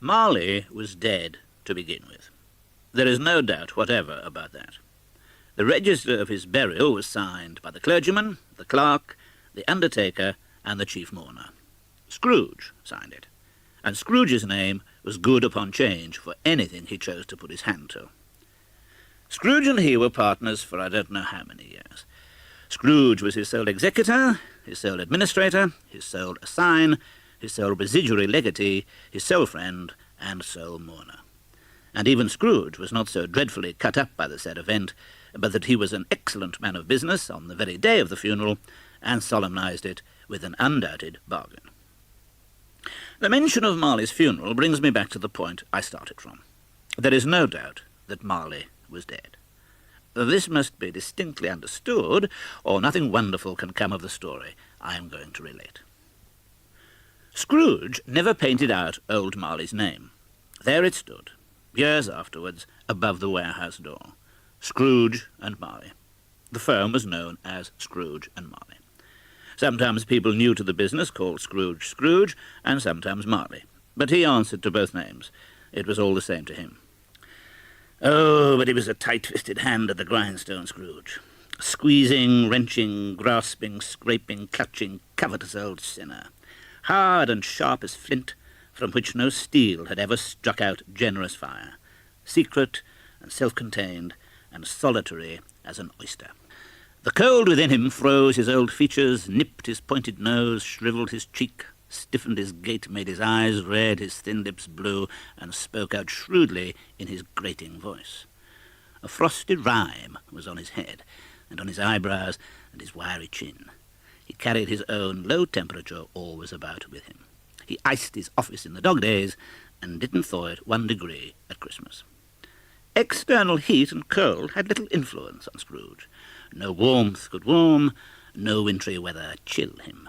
Marley was dead to begin with. There is no doubt whatever about that. The register of his burial was signed by the clergyman, the clerk, the undertaker, and the chief mourner. Scrooge signed it, and Scrooge's name was good upon change for anything he chose to put his hand to. Scrooge and he were partners for I don't know how many years. Scrooge was his sole executor, his sole administrator, his sole assign, his sole residuary legatee, his sole friend, and sole mourner. And even Scrooge was not so dreadfully cut up by the said event, but that he was an excellent man of business on the very day of the funeral, and solemnized it with an undoubted bargain. The mention of Marley's funeral brings me back to the point I started from. There is no doubt that Marley was dead. This must be distinctly understood, or nothing wonderful can come of the story I am going to relate. Scrooge never painted out old Marley's name. There it stood, years afterwards, above the warehouse door. Scrooge and Marley. The firm was known as Scrooge and Marley. Sometimes people new to the business called Scrooge Scrooge, and sometimes Marley. But he answered to both names. It was all the same to him. Oh, but he was a tight-fisted hand at the grindstone, Scrooge. Squeezing, wrenching, grasping, scraping, clutching, covetous old sinner. Hard and sharp as flint, from which no steel had ever struck out generous fire. Secret and self-contained, and solitary as an oyster. The cold within him froze his old features, nipped his pointed nose, shrivelled his cheek, stiffened his gait, made his eyes red, his thin lips blue, and spoke out shrewdly in his grating voice. A frosty rime was on his head, and on his eyebrows, and his wiry chin. He carried his own low temperature always about with him. He iced his office in the dog days, and didn't thaw it 1 degree at Christmas. External heat and cold had little influence on Scrooge. No warmth could warm, no wintry weather chill him.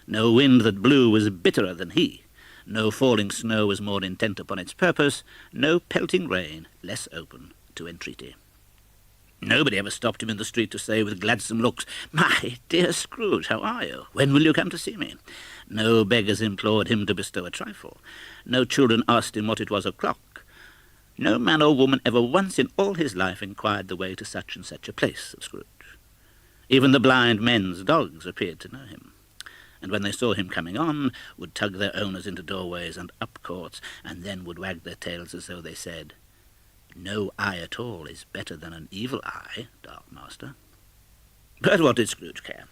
No wind that blew was bitterer than he. No falling snow was more intent upon its purpose, no pelting rain less open to entreaty. Nobody ever stopped him in the street to say with gladsome looks, "My dear Scrooge, how are you? When will you come to see me?" No beggars implored him to bestow a trifle. No children asked him what it was o'clock. No man or woman ever once in all his life inquired the way to such and such a place of Scrooge. Even the blind men's dogs appeared to know him, and when they saw him coming on, would tug their owners into doorways and up courts, and then would wag their tails as though they said, "No eye at all is better than an evil eye, dark master." But what did Scrooge care?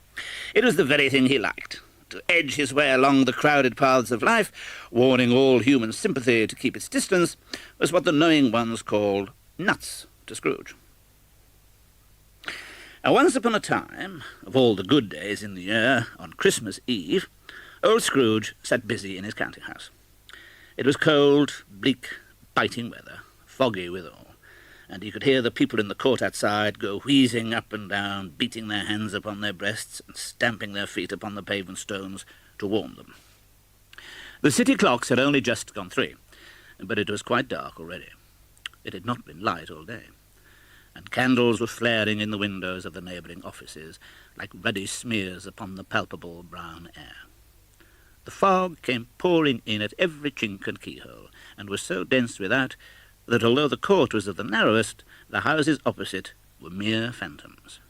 It was the very thing he liked, to edge his way along the crowded paths of life, warning all human sympathy to keep its distance, was what the knowing ones called nuts to Scrooge. Now, once upon a time, of all the good days in the year, on Christmas Eve, old Scrooge sat busy in his counting-house. It was cold, bleak, biting weather, foggy withal, and he could hear the people in the court outside go wheezing up and down, beating their hands upon their breasts and stamping their feet upon the pavement stones to warm them. The city clocks had only just gone 3, but it was quite dark already. It had not been light all day, and candles were flaring in the windows of the neighbouring offices like ruddy smears upon the palpable brown air. The fog came pouring in at every chink and keyhole, and was so dense without that although the court was of the narrowest, the houses opposite were mere phantoms.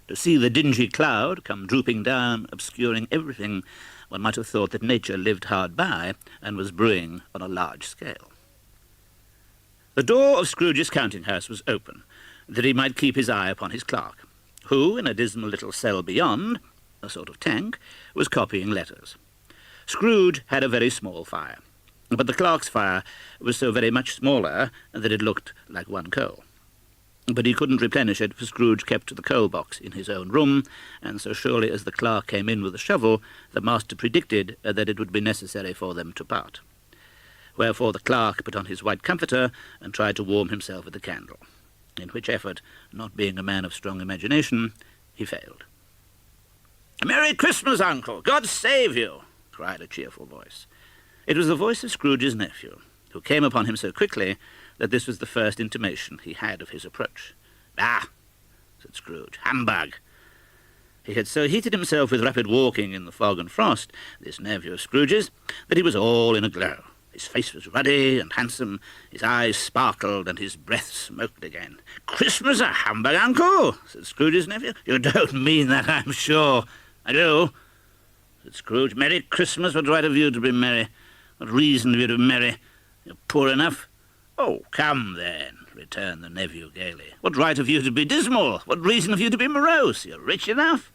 To see the dingy cloud come drooping down, obscuring everything, one might have thought that nature lived hard by and was brewing on a large scale. The door of Scrooge's counting-house was open, that he might keep his eye upon his clerk, who, in a dismal little cell beyond, a sort of tank, was copying letters. Scrooge had a very small fire, but the clerk's fire was so very much smaller that it looked like 1 coal. But he couldn't replenish it, for Scrooge kept the coal box in his own room, and so surely as the clerk came in with a shovel, the master predicted that it would be necessary for them to part. Wherefore the clerk put on his white comforter and tried to warm himself with a candle, in which effort, not being a man of strong imagination, he failed. "Merry Christmas, uncle! God save you!" cried a cheerful voice. It was the voice of Scrooge's nephew, who came upon him so quickly that this was the first intimation he had of his approach. "Ah," said Scrooge, "humbug." He had so heated himself with rapid walking in the fog and frost, this nephew of Scrooge's, that he was all in a glow. His face was ruddy and handsome, his eyes sparkled, and his breath smoked again. "Christmas a humbug, Uncle?" said Scrooge's nephew. "You don't mean that, I'm sure." "I do," said Scrooge. "Merry Christmas. What right have you to be merry? What reason have you to be merry? You're poor enough." "Oh, come then," returned the nephew gaily. "What right have you to be dismal? What reason have you to be morose? You're rich enough."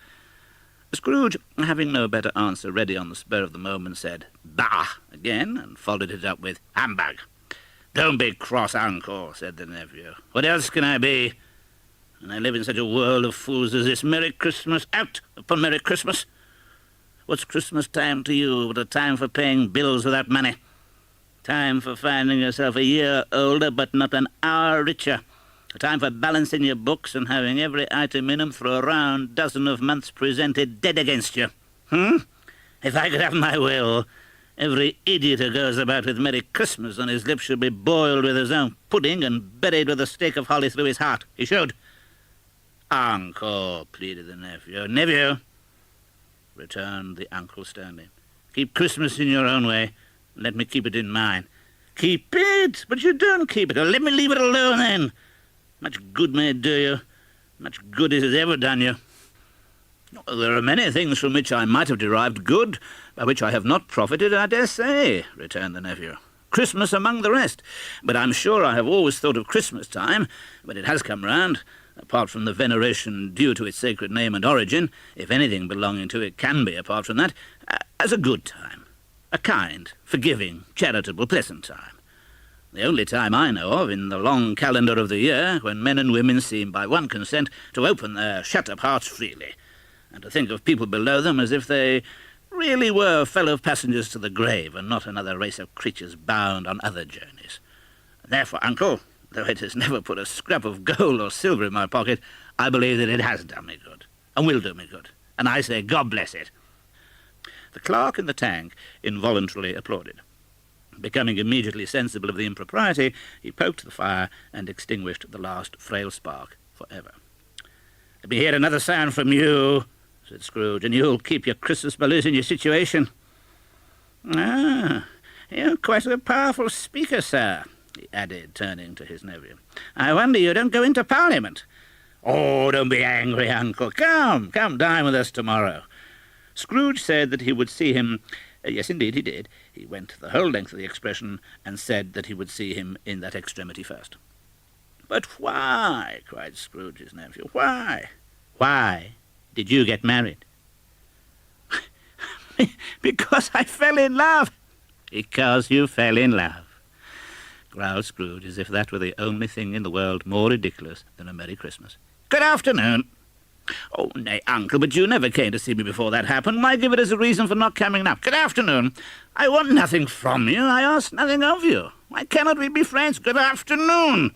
Scrooge, having no better answer ready on the spur of the moment, said "Bah!" again, and followed it up with "Humbug." "Don't be cross, Uncle," said the nephew. "What else can I be? And I live in such a world of fools as this. Merry Christmas, out upon Merry Christmas. What's Christmas time to you but a time for paying bills without money? Time for finding yourself a year older but not an hour richer. A time for balancing your books and having every item in 'em for a round dozen of months presented dead against you. If I could have my will, every idiot who goes about with Merry Christmas on his lips should be boiled with his own pudding and buried with a stake of holly through his heart. He should." "Uncle," pleaded the nephew. "Nephew," returned the uncle sternly, "keep Christmas in your own way, and let me keep it in mine." "Keep it? But you don't keep it. Let me leave it alone, then. Much good may it do you. Much good it has ever done you." "There are many things from which I might have derived good, by which I have not profited, I dare say," returned the nephew. "Christmas among the rest. But I'm sure I have always thought of Christmas time, when it has come round, apart from the veneration due to its sacred name and origin, if anything belonging to it can be apart from that, as a good time. A kind, forgiving, charitable, pleasant time. The only time I know of in the long calendar of the year when men and women seem by one consent to open their shut-up hearts freely, and to think of people below them as if they really were fellow passengers to the grave and not another race of creatures bound on other journeys. And therefore, Uncle, though it has never put a scrap of gold or silver in my pocket, I believe that it has done me good, and will do me good, and I say God bless it." The clerk in the tank involuntarily applauded. Becoming immediately sensible of the impropriety, he poked the fire and extinguished the last frail spark for ever. "Let me hear another sound from you," said Scrooge, "and you'll keep your Christmas balloons in your situation." "Ah, you're quite a powerful speaker, sir," he added, turning to his nephew. "I wonder you don't go into Parliament." "Oh, don't be angry, Uncle. Come, dine with us tomorrow." Scrooge said that he would see him. Yes, indeed, he did. He went the whole length of the expression and said that he would see him in that extremity first. "But why?" cried Scrooge's nephew. "Why? Why did you get married?" "Because I fell in love." "Because you fell in love," growled Scrooge, as if that were the only thing in the world more ridiculous than a Merry Christmas. "Good afternoon." "Oh, nay, Uncle, but you never came to see me before that happened. Why give it as a reason for not coming now? Good afternoon. I want nothing from you. I ask nothing of you. Why cannot we be friends? Good afternoon."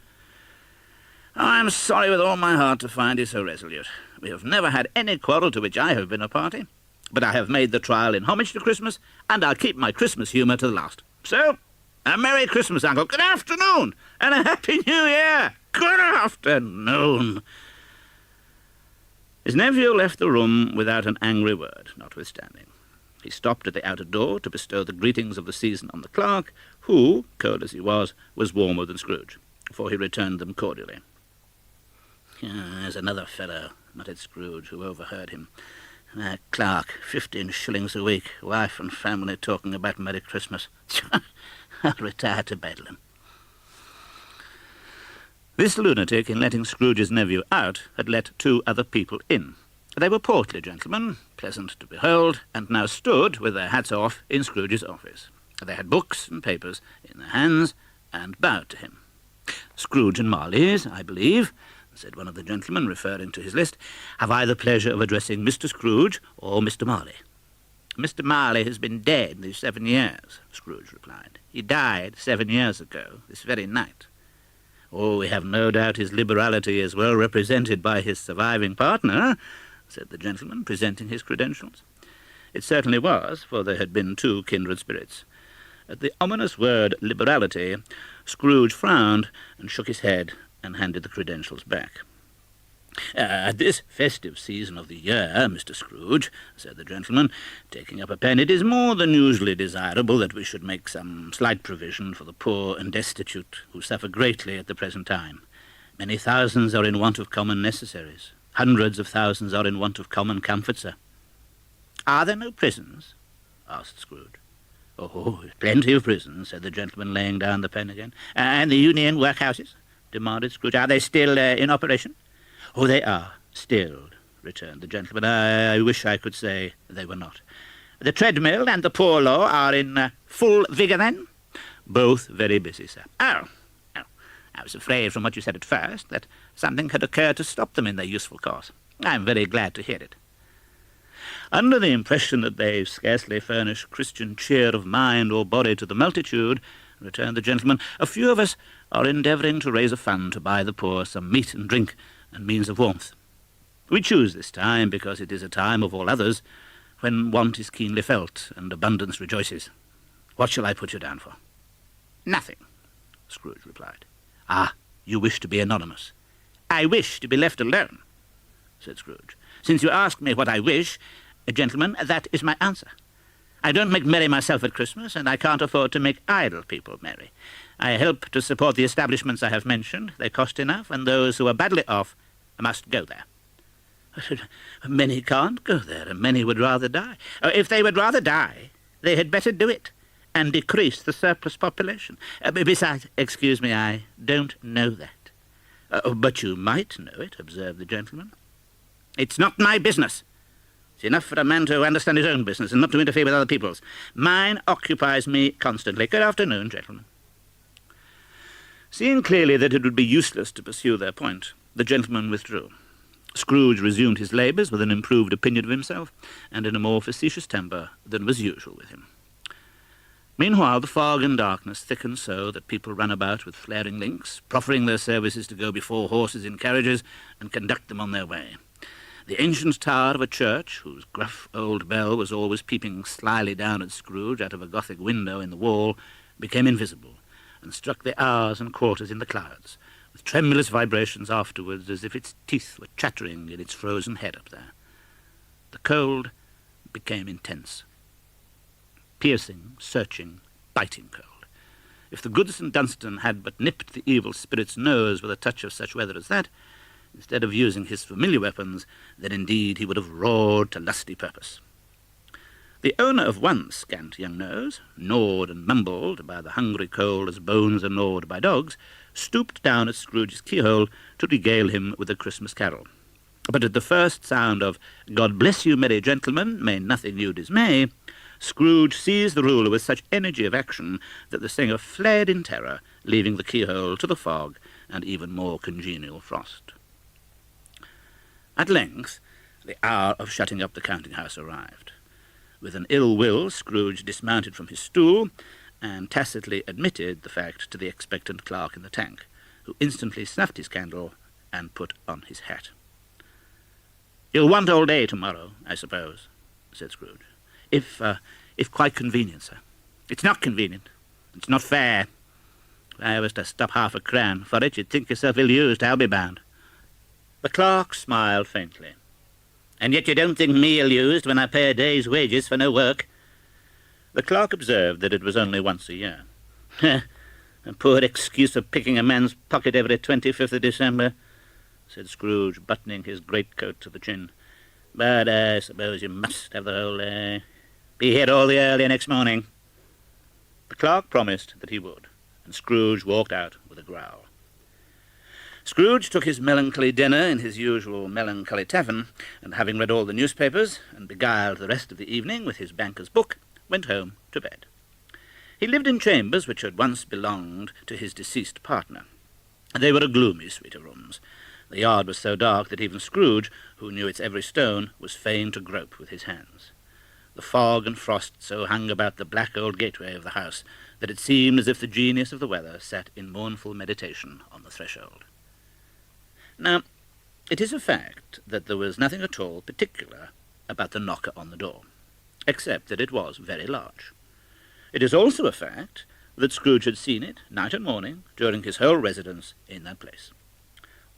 "Oh, I'm sorry with all my heart to find you so resolute. We have never had any quarrel to which I have been a party. But I have made the trial in homage to Christmas, and I'll keep my Christmas humour to the last. So, a Merry Christmas, Uncle. Good afternoon, and a Happy New Year. Good afternoon." His nephew left the room without an angry word, notwithstanding. He stopped at the outer door to bestow the greetings of the season on the clerk, who, cold as he was warmer than Scrooge, for he returned them cordially. "There's another fellow," muttered Scrooge, who overheard him. "That clerk, 15 shillings a week, wife and family talking about Merry Christmas. I'll retire to Bedlam." This lunatic, in letting Scrooge's nephew out, had let 2 other people in. They were portly gentlemen, pleasant to behold, and now stood, with their hats off, in Scrooge's office. They had books and papers in their hands, and bowed to him. "Scrooge and Marley's, I believe," said one of the gentlemen, referring to his list. "Have I the pleasure of addressing Mr. Scrooge or Mr. Marley?" "Mr. Marley has been dead these 7 years," Scrooge replied. "He died 7 years ago, this very night." "Oh, we have no doubt his liberality is well represented by his surviving partner," said the gentleman, presenting his credentials. It certainly was, for there had been 2 kindred spirits. At the ominous word liberality, Scrooge frowned and shook his head and handed the credentials back. "At this festive season of the year, Mr. Scrooge," said the gentleman, taking up a pen, "it is more than usually desirable that we should make some slight provision for the poor and destitute who suffer greatly at the present time. Many thousands are in want of common necessaries. Hundreds of thousands are in want of common comfort, sir." "Are there no prisons?" asked Scrooge. "Oh, plenty of prisons," said the gentleman, laying down the pen again. "And the union workhouses?" demanded Scrooge. "Are they still in operation?" "Oh, they are still," returned the gentleman. "I wish I could say they were not." "The treadmill and the poor law are in full vigour, then?" "Both very busy, sir." Oh, I was afraid from what you said at first that something had occurred to stop them in their useful course. I'm very glad to hear it." "Under the impression that they scarcely furnish Christian cheer of mind or body to the multitude," returned the gentleman, "a few of us are endeavouring to raise a fund to buy the poor some meat and drink and means of warmth. We choose this time because it is a time of all others when want is keenly felt and abundance rejoices. What shall I put you down for?" "Nothing," Scrooge replied. "Ah, you wish to be anonymous." "I wish to be left alone," said Scrooge. "Since you ask me what I wish, gentlemen, that is my answer. I don't make merry myself at Christmas, and I can't afford to make idle people merry. I help to support the establishments I have mentioned. They cost enough, and those who are badly off must go there." "Many can't go there, and many would rather die." "If they would rather die, they had better do it, and decrease the surplus population. Besides, excuse me, I don't know that." "But you might know it," observed the gentleman. "It's not my business. It's enough for a man to understand his own business and not to interfere with other people's. Mine occupies me constantly. Good afternoon, gentlemen." Seeing clearly that it would be useless to pursue their point, the gentleman withdrew. Scrooge resumed his labours with an improved opinion of himself, and in a more facetious temper than was usual with him. Meanwhile, the fog and darkness thickened so that people ran about with flaring links, proffering their services to go before horses in carriages and conduct them on their way. The ancient tower of a church, whose gruff old bell was always peeping slyly down at Scrooge out of a Gothic window in the wall, became invisible, and struck the hours and quarters in the clouds, with tremulous vibrations afterwards, as if its teeth were chattering in its frozen head up there. The cold became intense. Piercing, searching, biting cold. If the good St. Dunstan had but nipped the evil spirit's nose with a touch of such weather as that, instead of using his familiar weapons, then indeed he would have roared to lusty purpose. The owner of one scant young nose, gnawed and mumbled by the hungry cold as bones are gnawed by dogs, stooped down at Scrooge's keyhole to regale him with a Christmas carol. But at the first sound of "God bless you, merry gentlemen, may nothing you dismay," Scrooge seized the ruler with such energy of action that the singer fled in terror, leaving the keyhole to the fog and even more congenial frost. At length, the hour of shutting up the counting-house arrived. With an ill will, Scrooge dismounted from his stool and tacitly admitted the fact to the expectant clerk in the tank, who instantly snuffed his candle and put on his hat. "You'll want all day tomorrow, I suppose," said Scrooge. If quite convenient, sir." "It's not convenient. It's not fair. If I was to stop half a crown for it, you'd think yourself ill-used, I'll be bound." The clerk smiled faintly. "And yet you don't think me ill-used when I pay a day's wages for no work?" The clerk observed that it was only once a year. "A poor excuse for picking a man's pocket every 25th of December," said Scrooge, buttoning his greatcoat to the chin. "But I suppose you must have the whole day. Be here all the earlier next morning." The clerk promised that he would, and Scrooge walked out with a growl. Scrooge took his melancholy dinner in his usual melancholy tavern, and having read all the newspapers and beguiled the rest of the evening with his banker's book, went home to bed. He lived in chambers which had once belonged to his deceased partner. They were a gloomy suite of rooms. The yard was so dark that even Scrooge, who knew its every stone, was fain to grope with his hands. The fog and frost so hung about the black old gateway of the house that it seemed as if the genius of the weather sat in mournful meditation on the threshold. Now, it is a fact that there was nothing at all particular about the knocker on the door, except that it was very large. It is also a fact that Scrooge had seen it, night and morning, during his whole residence in that place.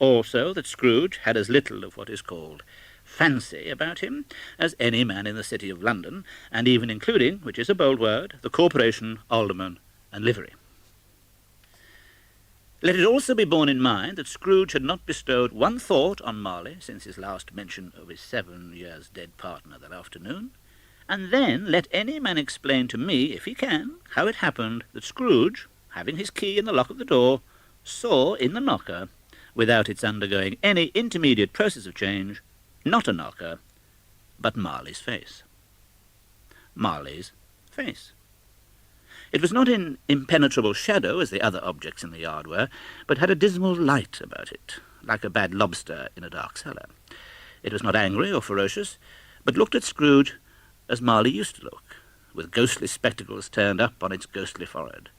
Also that Scrooge had as little of what is called fancy about him as any man in the city of London, and even including, which is a bold word, the corporation, alderman, and livery. Let it also be borne in mind that Scrooge had not bestowed one thought on Marley since his last mention of his 7 years dead partner that afternoon, and then let any man explain to me, if he can, how it happened that Scrooge, having his key in the lock of the door, saw in the knocker, without its undergoing any intermediate process of change, not a knocker, but Marley's face. Marley's face. It was not in impenetrable shadow, as the other objects in the yard were, but had a dismal light about it, like a bad lobster in a dark cellar. It was not angry or ferocious, but looked at Scrooge as Marley used to look, with ghostly spectacles turned up on its ghostly forehead.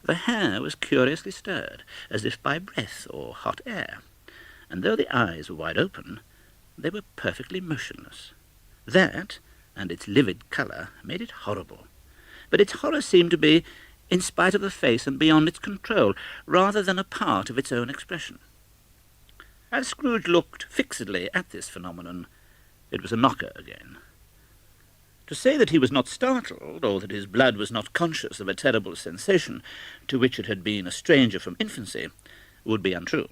The hair was curiously stirred, as if by breath or hot air, and though the eyes were wide open, they were perfectly motionless. That, and its livid colour, made it horrible. But its horror seemed to be in spite of the face and beyond its control, rather than a part of its own expression. As Scrooge looked fixedly at this phenomenon, it was a knocker again. To say that he was not startled, or that his blood was not conscious of a terrible sensation to which it had been a stranger from infancy, would be untrue.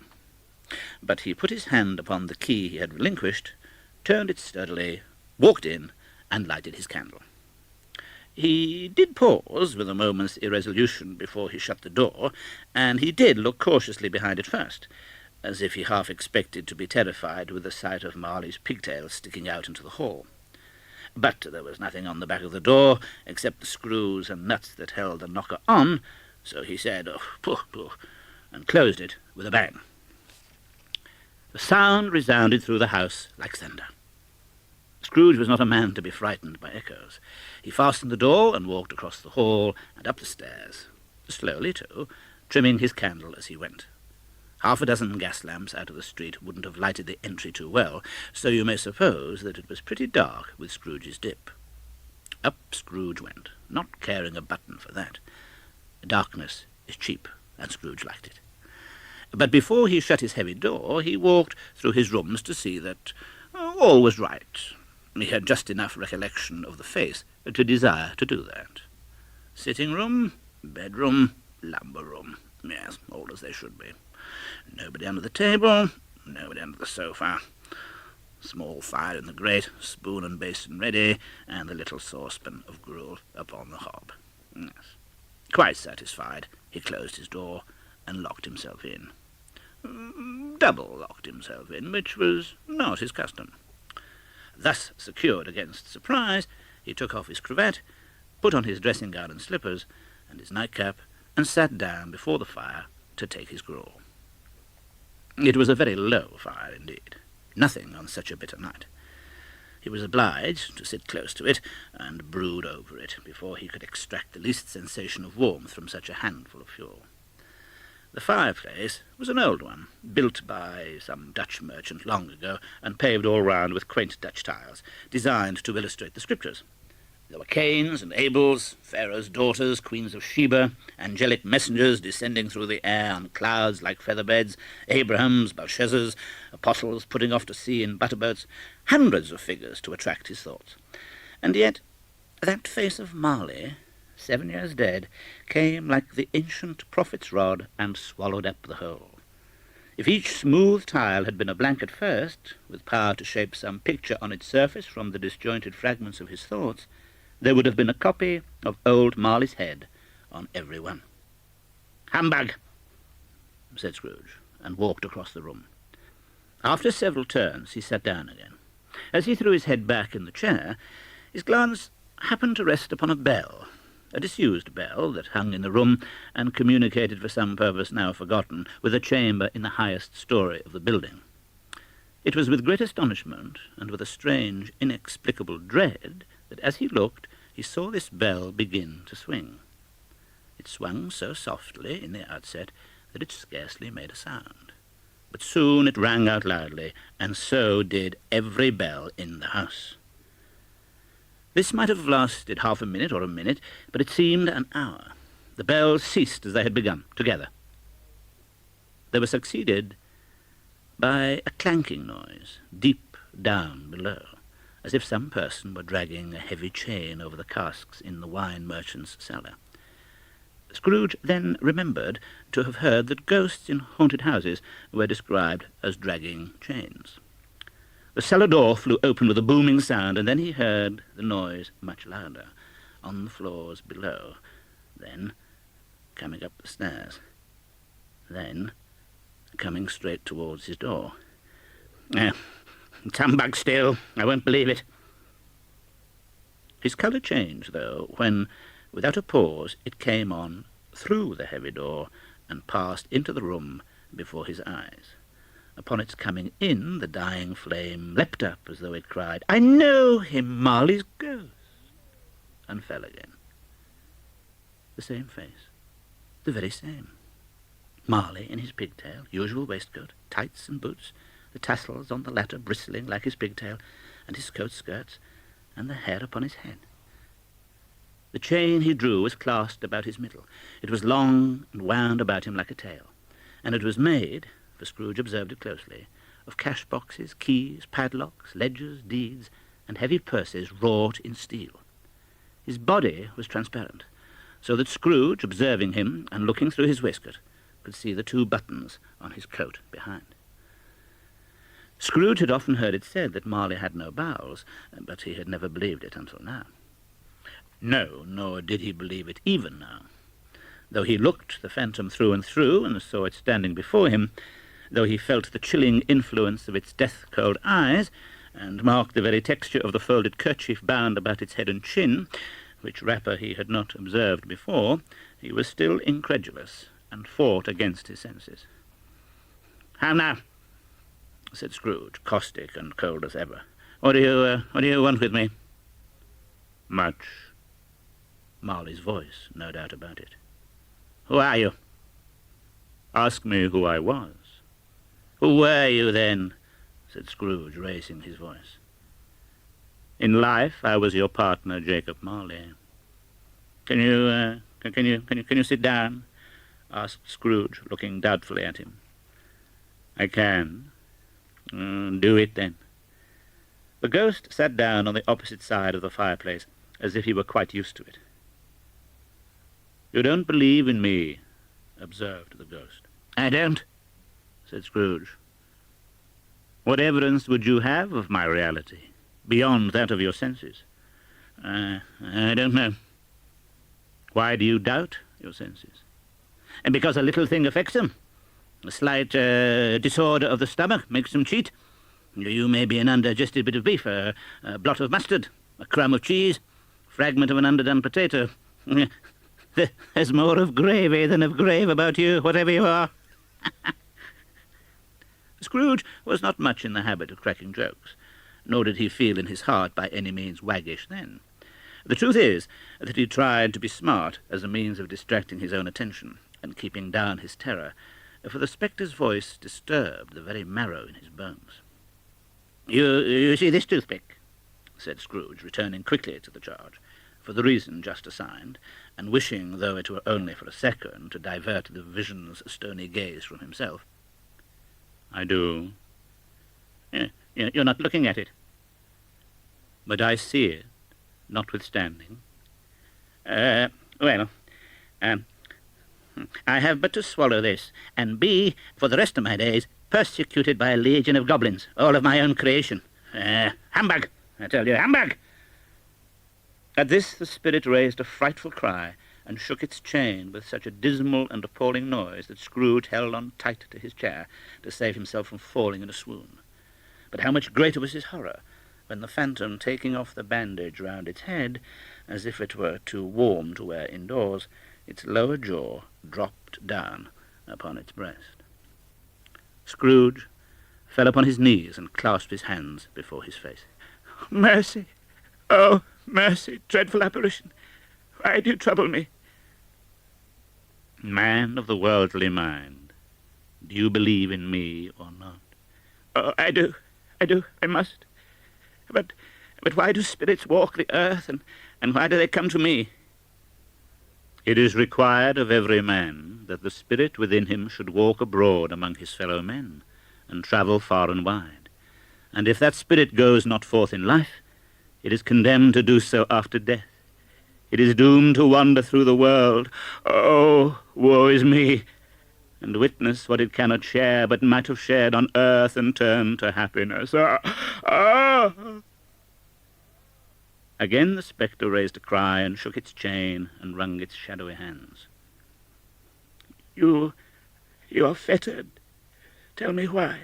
But he put his hand upon the key he had relinquished, turned it sturdily, walked in, and lighted his candle. He did pause with a moment's irresolution before he shut the door, and he did look cautiously behind it first, as if he half expected to be terrified with the sight of Marley's pigtails sticking out into the hall. But there was nothing on the back of the door except the screws and nuts that held the knocker on, so he said, "Oh, pooh, pooh," and closed it with a bang. The sound resounded through the house like thunder. Scrooge was not a man to be frightened by echoes. He fastened the door and walked across the hall and up the stairs, slowly too, trimming his candle as he went. Half a dozen gas lamps out of the street wouldn't have lighted the entry too well, so you may suppose that it was pretty dark with Scrooge's dip. Up Scrooge went, not caring a button for that. Darkness is cheap, and Scrooge liked it. But before he shut his heavy door, he walked through his rooms to see that all was right. He had just enough recollection of the face to desire to do that. Sitting room, bedroom, lumber room. Yes, all as they should be. Nobody under the table, nobody under the sofa. Small fire in the grate, spoon and basin ready, and the little saucepan of gruel upon the hob. Yes. Quite satisfied, he closed his door and locked himself in. Double locked himself in, which was not his custom. Thus secured against surprise, he took off his cravat, put on his dressing-gown and slippers, and his nightcap, and sat down before the fire to take his gruel. It was a very low fire indeed, nothing on such a bitter night. He was obliged to sit close to it and brood over it before he could extract the least sensation of warmth from such a handful of fuel. The fireplace was an old one, built by some Dutch merchant long ago, and paved all round with quaint Dutch tiles, designed to illustrate the scriptures. There were Cains and Abels, Pharaoh's daughters, queens of Sheba, angelic messengers descending through the air on clouds like feather-beds, Abrahams, Belshazzars, apostles putting off to sea in butterboats, hundreds of figures to attract his thoughts. And yet that face of Marley, 7 years dead, came like the ancient prophet's rod and swallowed up the whole. If each smooth tile had been a blank at first, with power to shape some picture on its surface from the disjointed fragments of his thoughts, there would have been a copy of old Marley's head on every one. "Humbug," said Scrooge, and walked across the room. After several turns, he sat down again. As he threw his head back in the chair, his glance happened to rest upon a bell, a disused bell that hung in the room and communicated for some purpose now forgotten with a chamber in the highest story of the building. It was with great astonishment and with a strange, inexplicable dread that as he looked, he saw this bell begin to swing. It swung so softly in the outset that it scarcely made a sound. But soon it rang out loudly, and so did every bell in the house. This might have lasted half a minute or a minute, but it seemed an hour. The bells ceased as they had begun, together. They were succeeded by a clanking noise deep down below, as if some person were dragging a heavy chain over the casks in the wine merchant's cellar. Scrooge then remembered to have heard that ghosts in haunted houses were described as dragging chains. The cellar door flew open with a booming sound, and then he heard the noise much louder, on the floors below, then coming up the stairs, then coming straight towards his door. It's humbug still, I won't believe it. His colour changed, though, when, without a pause, it came on through the heavy door and passed into the room before his eyes. Upon its coming in, the dying flame leapt up as though it cried, "I know him, Marley's ghost," and fell again. The same face, the very same. Marley in his pigtail, usual waistcoat, tights and boots, the tassels on the latter bristling like his pigtail, and his coat skirts, and the hair upon his head. The chain he drew was clasped about his middle. It was long and wound about him like a tail, and it was made, for Scrooge observed it closely, of cash boxes, keys, padlocks, ledgers, deeds, and heavy purses wrought in steel. His body was transparent, so that Scrooge, observing him and looking through his waistcoat, could see the 2 buttons on his coat behind. Scrooge had often heard it said that Marley had no bowels, but he had never believed it until now. No, nor did he believe it even now. Though he looked the phantom through and through, and saw it standing before him, though he felt the chilling influence of its death-cold eyes, and marked the very texture of the folded kerchief bound about its head and chin, which wrapper he had not observed before, he was still incredulous, and fought against his senses. "How now?" said Scrooge, caustic and cold as ever. What do you want with me?" "Much." Marley's voice, no doubt about it. "Who are you?" "Ask me who I was." "Who were you, then?" said Scrooge, raising his voice. "In life, I was your partner, Jacob Marley." Can you sit down?" asked Scrooge, looking doubtfully at him. "I can." "Do it, then." The ghost sat down on the opposite side of the fireplace, as if he were quite used to it. "You don't believe in me," observed the ghost. "I don't," said Scrooge. "What evidence would you have of my reality, beyond that of your senses?" I don't know." "Why do you doubt your senses?" "Because a little thing affects them. A slight disorder of the stomach makes them cheat. You may be an undigested bit of beef, a blot of mustard, a crumb of cheese, fragment of an underdone potato. There's more of gravy than of grave about you, whatever you are." Scrooge was not much in the habit of cracking jokes, nor did he feel in his heart by any means waggish then. The truth is that he tried to be smart as a means of distracting his own attention and keeping down his terror, for the spectre's voice disturbed the very marrow in his bones. You see this toothpick?" said Scrooge, returning quickly to the charge, for the reason just assigned, and wishing, though it were only for a second, to divert the vision's stony gaze from himself. "I do." You're not looking at it." "But I see it, notwithstanding." I have but to swallow this, and be, for the rest of my days, persecuted by a legion of goblins, all of my own creation. Humbug! I tell you, humbug!" At this the spirit raised a frightful cry, and shook its chain with such a dismal and appalling noise that Scrooge held on tight to his chair to save himself from falling in a swoon. But how much greater was his horror when the phantom, taking off the bandage round its head, as if it were too warm to wear indoors, its lower jaw dropped down upon its breast. Scrooge fell upon his knees and clasped his hands before his face. "Mercy! Oh, mercy, dreadful apparition! Why do you trouble me?" "Man of the worldly mind, do you believe in me or not?" "Oh, I do, I must. But why do spirits walk the earth, and why do they come to me?" "It is required of every man that the spirit within him should walk abroad among his fellow men, and travel far and wide. And if that spirit goes not forth in life, it is condemned to do so after death. It is doomed to wander through the world. Oh, woe is me! And witness what it cannot share, but might have shared on earth and turn to happiness. Again the spectre raised a cry and shook its chain and wrung its shadowy hands. You are fettered. Tell me why.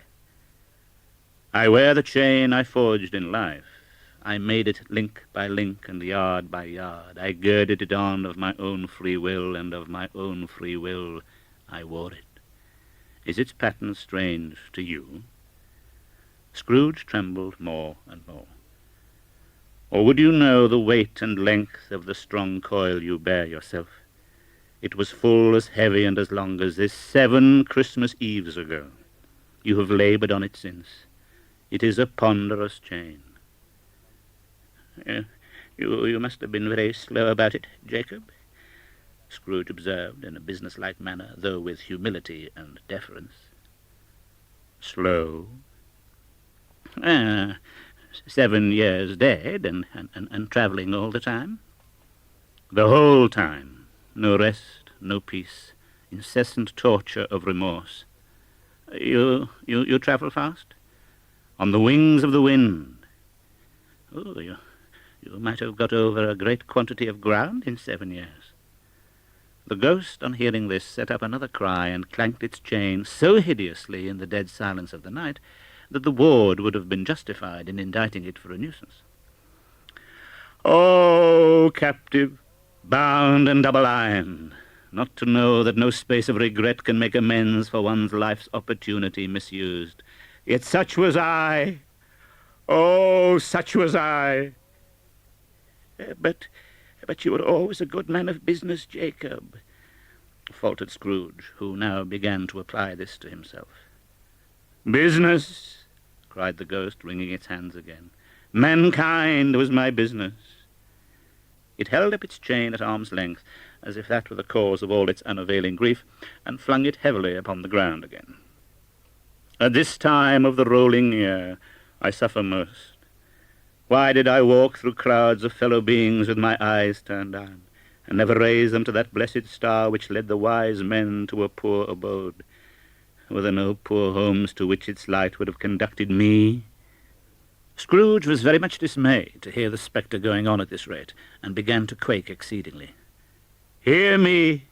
I wear the chain I forged in life. I made it link by link and yard by yard. I girded it on of my own free will, and of my own free will I wore it. Is its pattern strange to you? Scrooge trembled more and more. Or would you know the weight and length of the strong coil you bear yourself? It was full as heavy and as long as this 7 Christmas Eves ago. You have laboured on it since. It is a ponderous chain. You must have been very slow about it, Jacob, Scrooge observed in a business-like manner, though with humility and deference. Slow? 7 years dead and travelling all the time. The whole time. No rest, no peace, incessant torture of remorse. You travel fast? On the wings of the wind. Oh, you might have got over a great quantity of ground in 7 years. The ghost, on hearing this, set up another cry and clanked its chain so hideously in the dead silence of the night that the ward would have been justified in indicting it for a nuisance. Oh, captive, bound and double-ironed, not to know that no space of regret can make amends for one's life's opportunity misused. Yet such was I. Oh, such was I. But you were always a good man of business, Jacob, faltered Scrooge, who now began to apply this to himself. Business, cried the ghost, wringing its hands again. Mankind was my business. It held up its chain at arm's length, as if that were the cause of all its unavailing grief, and flung it heavily upon the ground again. At this time of the rolling year I suffer most. Why did I walk through crowds of fellow beings with my eyes turned down, and never raise them to that blessed star which led the wise men to a poor abode? Were there no poor homes to which its light would have conducted me? Scrooge was very much dismayed to hear the spectre going on at this rate, and began to quake exceedingly. Hear me!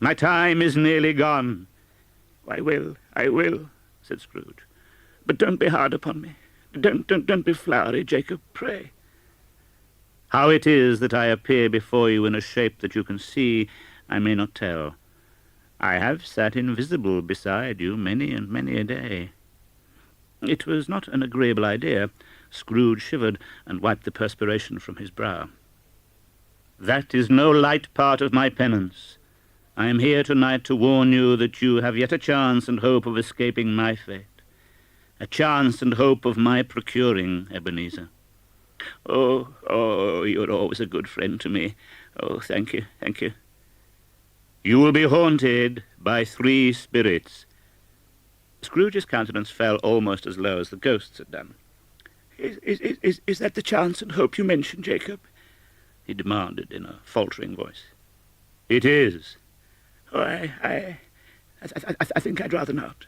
My time is nearly gone. I will, said Scrooge. But don't be hard upon me. Don't be flowery, Jacob, pray. How it is that I appear before you in a shape that you can see, I may not tell. I have sat invisible beside you many and many a day. It was not an agreeable idea. Scrooge shivered and wiped the perspiration from his brow. That is no light part of my penance. I am here tonight to warn you that you have yet a chance and hope of escaping my fate. A chance and hope of my procuring, Ebenezer. Oh, you're always a good friend to me. Oh, thank you. You will be haunted by 3 spirits. Scrooge's countenance fell almost as low as the ghost's had done. Is that the chance and hope you mentioned, Jacob? He demanded in a faltering voice. It is. Oh, I think I'd rather not.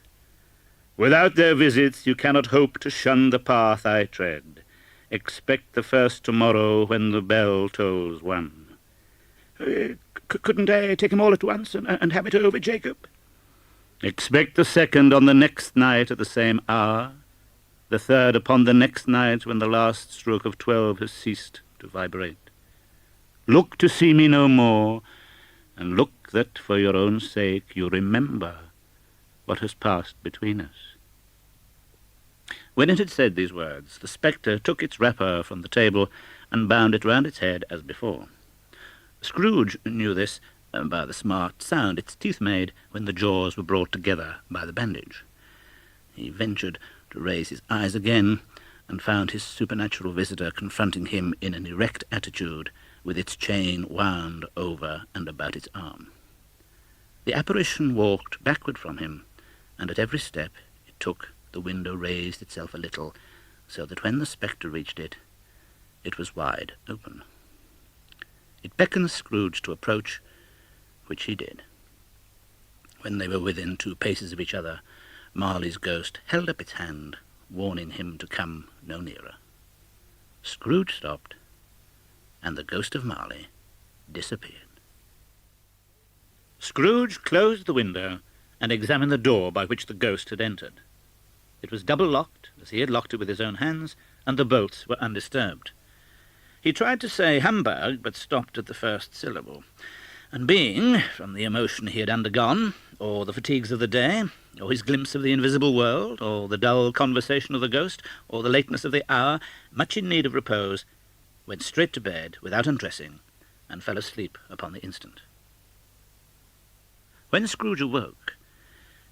Without their visits, you cannot hope to shun the path I tread. Expect the first tomorrow when the bell tolls 1. Couldn't I take them all at once and have it over, Jacob? Expect the second on the next night at the same hour, the third upon the next night when the last stroke of 12 has ceased to vibrate. Look to see me no more, and look that for your own sake you remember what has passed between us. When it had said these words, the spectre took its wrapper from the table and bound it round its head as before. Scrooge knew this by the smart sound its teeth made when the jaws were brought together by the bandage. He ventured to raise his eyes again, and found his supernatural visitor confronting him in an erect attitude, with its chain wound over and about its arm. The apparition walked backward from him, and at every step it took the window raised itself a little, so that when the spectre reached it, it was wide open. It beckoned Scrooge to approach, which he did. When they were within 2 paces of each other, Marley's ghost held up its hand, warning him to come no nearer. Scrooge stopped, and the ghost of Marley disappeared. Scrooge closed the window and examined the door by which the ghost had entered. It was double-locked, as he had locked it with his own hands, and the bolts were undisturbed. He tried to say humbug, but stopped at the first syllable, and being, from the emotion he had undergone, or the fatigues of the day, or his glimpse of the invisible world, or the dull conversation of the ghost, or the lateness of the hour, much in need of repose, went straight to bed without undressing, and fell asleep upon the instant. When Scrooge awoke,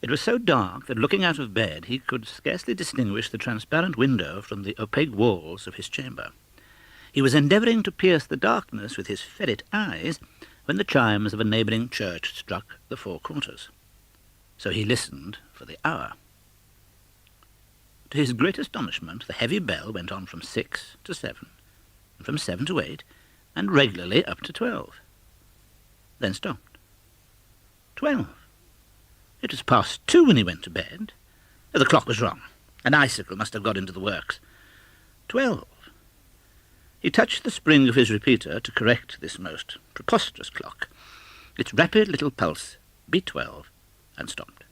it was so dark that looking out of bed he could scarcely distinguish the transparent window from the opaque walls of his chamber. He was endeavouring to pierce the darkness with his ferret eyes when the chimes of a neighbouring church struck the 4 quarters. So he listened for the hour. To his great astonishment, the heavy bell went on from 6 to 7, and from 7 to 8, and regularly up to 12. Then stopped. 12. It was past 2 when he went to bed. The clock was wrong. An icicle must have got into the works. 12. He touched the spring of his repeater to correct this most preposterous clock. Its rapid little pulse beat 12 and stopped.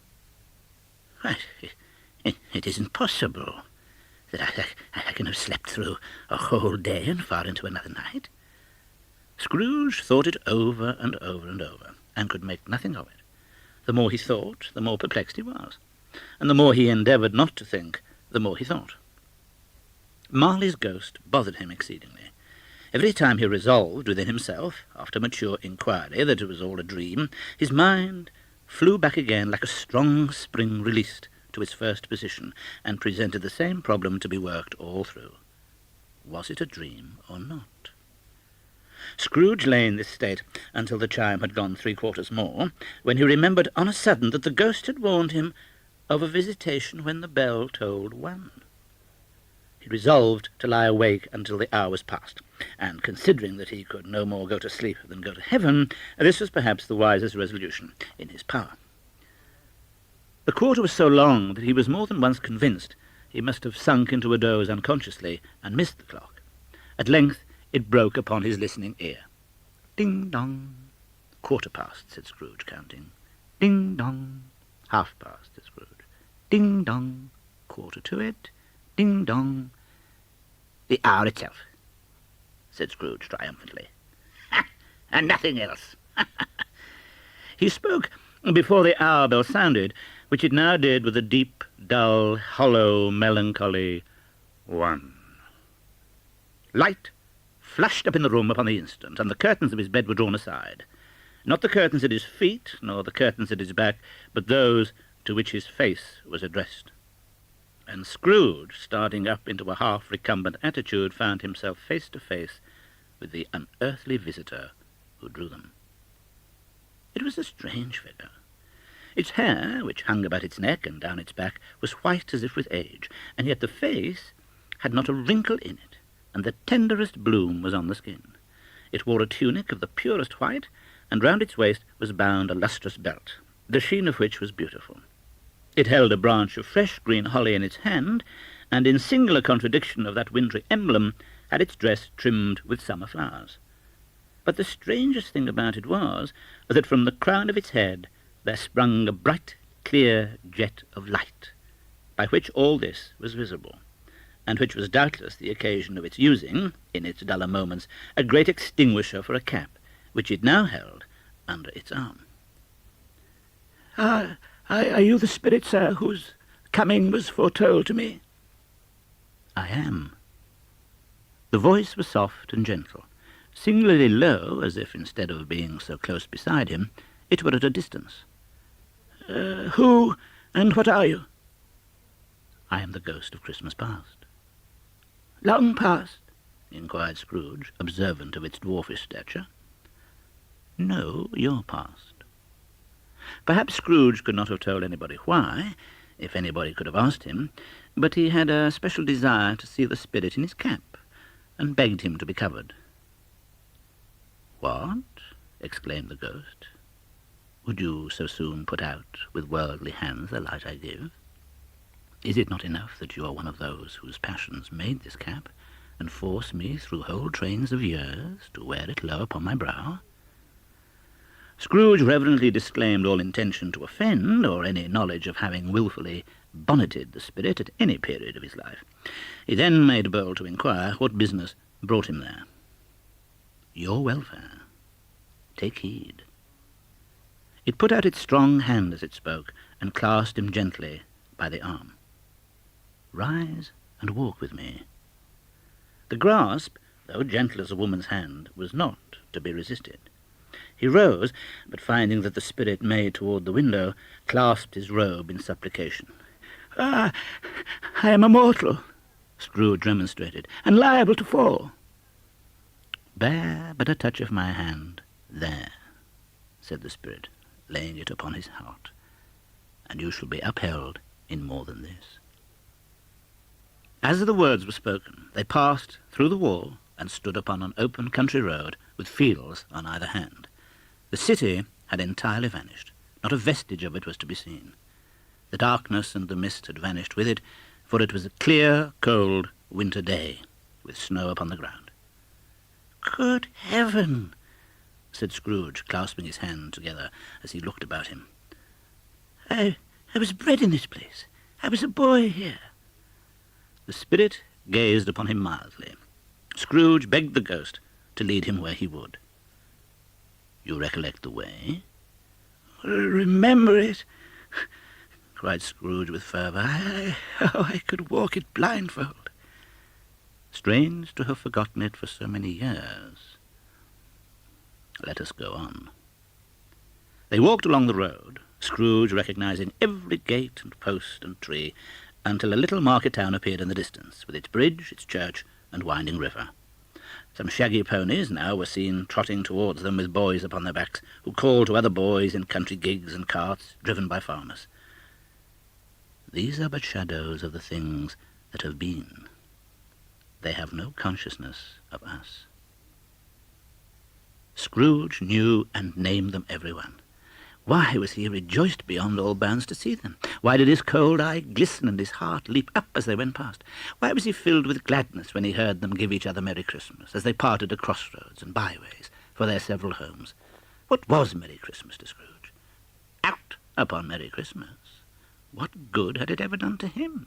It isn't possible that I can have slept through a whole day and far into another night. Scrooge thought it over and over and over, and could make nothing of it. The more he thought, the more perplexed he was, and the more he endeavoured not to think, the more he thought. Marley's ghost bothered him exceedingly. Every time he resolved within himself, after mature inquiry, that it was all a dream, his mind flew back again like a strong spring released to its first position, and presented the same problem to be worked all through. Was it a dream or not? Scrooge lay in this state until the chime had gone 3 quarters more, when he remembered on a sudden that the ghost had warned him of a visitation when the bell tolled 1. He resolved to lie awake until the hour was past, and considering that he could no more go to sleep than go to heaven, this was perhaps the wisest resolution in his power. The quarter was so long that he was more than once convinced he must have sunk into a doze unconsciously and missed the clock. At length it broke upon his listening ear. Ding-dong. 1/4 past, said Scrooge, counting. Ding-dong. 1/2 past, said Scrooge. Ding-dong. 1/4 to it. Ding-dong. The hour itself, said Scrooge triumphantly. And nothing else. He spoke before the hour bell sounded, which it now did with a deep, dull, hollow, melancholy 1. Light flashed up in the room upon the instant, and the curtains of his bed were drawn aside. Not the curtains at his feet, nor the curtains at his back, but those to which his face was addressed. And Scrooge, starting up into a half-recumbent attitude, found himself face to face with the unearthly visitor who drew them. It was a strange figure. Its hair, which hung about its neck and down its back, was white as if with age, and yet the face had not a wrinkle in it, and the tenderest bloom was on the skin. It wore a tunic of the purest white, and round its waist was bound a lustrous belt, the sheen of which was beautiful. It held a branch of fresh green holly in its hand, and in singular contradiction of that wintry emblem, had its dress trimmed with summer flowers. But the strangest thing about it was that from the crown of its head there sprung a bright, clear jet of light, by which all this was visible, and which was doubtless the occasion of its using, in its duller moments, a great extinguisher for a cap, which it now held under its arm. Are you the spirit, sir, whose coming was foretold to me? I am. The voice was soft and gentle, singularly low, as if instead of being so close beside him, it were at a distance. Who and what are you? I am the ghost of Christmas past. Long past? Inquired Scrooge, observant of its dwarfish stature. No, your past. Perhaps Scrooge could not have told anybody why. if anybody could have asked him, but he had a special desire to see the spirit in his cap, and begged him to be covered. "What?" exclaimed the ghost. "Would you so soon put out with worldly hands the light I give? Is it not enough that you are one of those whose passions made this cap, and force me through whole trains of years to wear it low upon my brow?" Scrooge reverently disclaimed all intention to offend, or any knowledge of having wilfully bonneted the spirit at any period of his life. He then made bold to inquire what business brought him there. "Your welfare. Take heed." It put out its strong hand as it spoke, and clasped him gently by the arm. "Rise and walk with me." The grasp, though gentle as a woman's hand, was not to be resisted. He rose, but finding that the spirit made toward the window, clasped his robe in supplication. "I am a mortal," Scrooge remonstrated, "and liable to fall." "Bear but a touch of my hand, there," said the spirit, laying it upon his heart, "and you shall be upheld in more than this." As the words were spoken, they passed through the wall and stood upon an open country road with fields on either hand. The city had entirely vanished. Not a vestige of it was to be seen. The darkness and the mist had vanished with it, for it was a clear, cold winter day, with snow upon the ground. "Good heaven!" said Scrooge, clasping his hands together as he looked about him. I was bred in this place. I was a boy here." The spirit gazed upon him mildly. Scrooge begged the ghost to lead him where he would. "You recollect the way?" "Remember it?" cried Scrooge with fervour. I could walk it blindfold." "Strange to have forgotten it for so many years. Let us go on." They walked along the road, Scrooge recognizing every gate and post and tree, until a little market town appeared in the distance, with its bridge, its church, and winding river. Some shaggy ponies now were seen trotting towards them with boys upon their backs, who called to other boys in country gigs and carts driven by farmers. These are but shadows of the things that have been. They have no consciousness of us. Scrooge knew and named them every one. Why was he rejoiced beyond all bounds to see them? Why did his cold eye glisten and his heart leap up as they went past? Why was he filled with gladness when he heard them give each other Merry Christmas, as they parted at crossroads and byways for their several homes? What was Merry Christmas to Scrooge? Out upon Merry Christmas. What good had it ever done to him?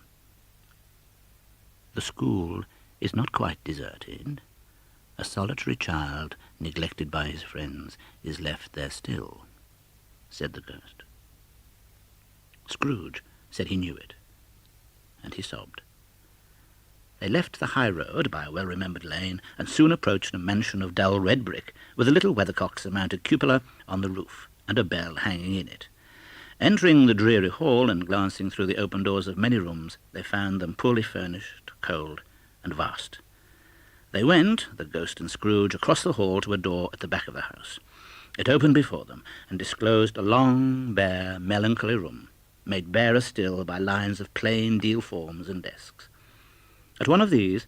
The school is not quite deserted. A solitary child, neglected by his friends, is left there still, said the ghost. Scrooge said he knew it, and he sobbed. They left the high road by a well-remembered lane, and soon approached a mansion of dull red brick, with a little weathercock-surmounted cupola on the roof, and a bell hanging in it. Entering the dreary hall, and glancing through the open doors of many rooms, they found them poorly furnished, cold, and vast. They went, the ghost and Scrooge, across the hall to a door at the back of the house. It opened before them, and disclosed a long, bare, melancholy room, made barer still by lines of plain deal forms and desks. At one of these,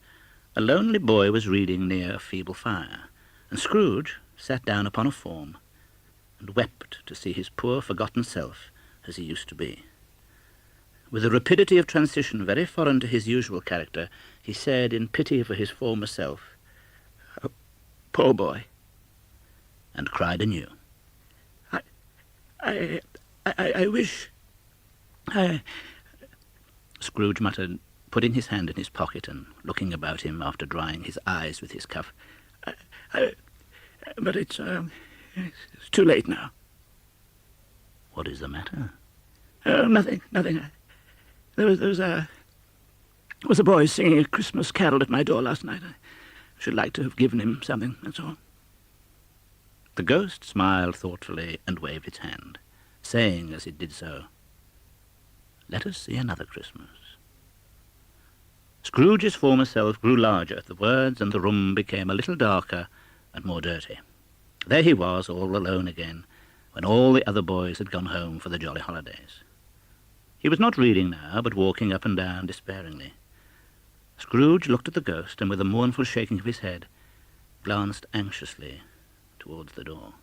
a lonely boy was reading near a feeble fire, and Scrooge sat down upon a form, and wept to see his poor forgotten self as he used to be. With a rapidity of transition very foreign to his usual character, he said, in pity for his former self, "Oh, poor boy," and cried anew. I wish... Scrooge muttered, putting his hand in his pocket and looking about him after drying his eyes with his cuff. But it's too late now." "What is the matter?" Nothing. There was a boy singing a Christmas carol at my door last night. I should like to have given him something, that's all." The ghost smiled thoughtfully and waved its hand, saying as it did so, "Let us see another Christmas." Scrooge's former self grew larger at the words, and the room became a little darker and more dirty. There he was, all alone again, when all the other boys had gone home for the jolly holidays. He was not reading now, but walking up and down despairingly. Scrooge looked at the ghost, and with a mournful shaking of his head, glanced anxiously towards the door.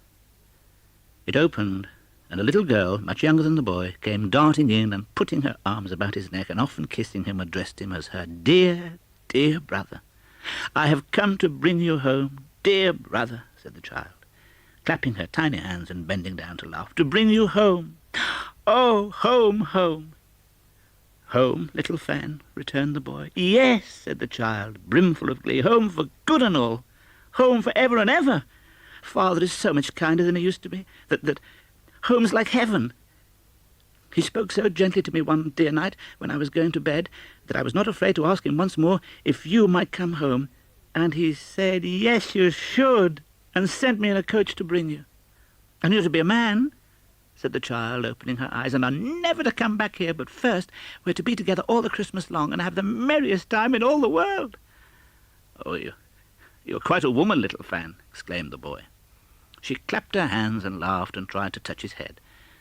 It opened, and a little girl, much younger than the boy, came darting in and putting her arms about his neck and often kissing him, addressed him as her dear, dear brother. "I have come to bring you home, dear brother," said the child, clapping her tiny hands and bending down to laugh. "To bring you home. Oh, home, home." "Home, little Fan," returned the boy. "Yes," said the child, brimful of glee. "Home for good and all. Home for ever and ever. Father is so much kinder than he used to be, that home's like heaven. He spoke so gently to me one dear night when I was going to bed that I was not afraid to ask him once more if you might come home. And he said, 'Yes, you should,' and sent me in a coach to bring you. And you're to be a man," said the child, opening her eyes, "and are never to come back here, but first we're to be together all the Christmas long and have the merriest time in all the world." "Oh, you're quite a woman, little Fan," exclaimed the boy. She clapped her hands and laughed and tried to touch his head,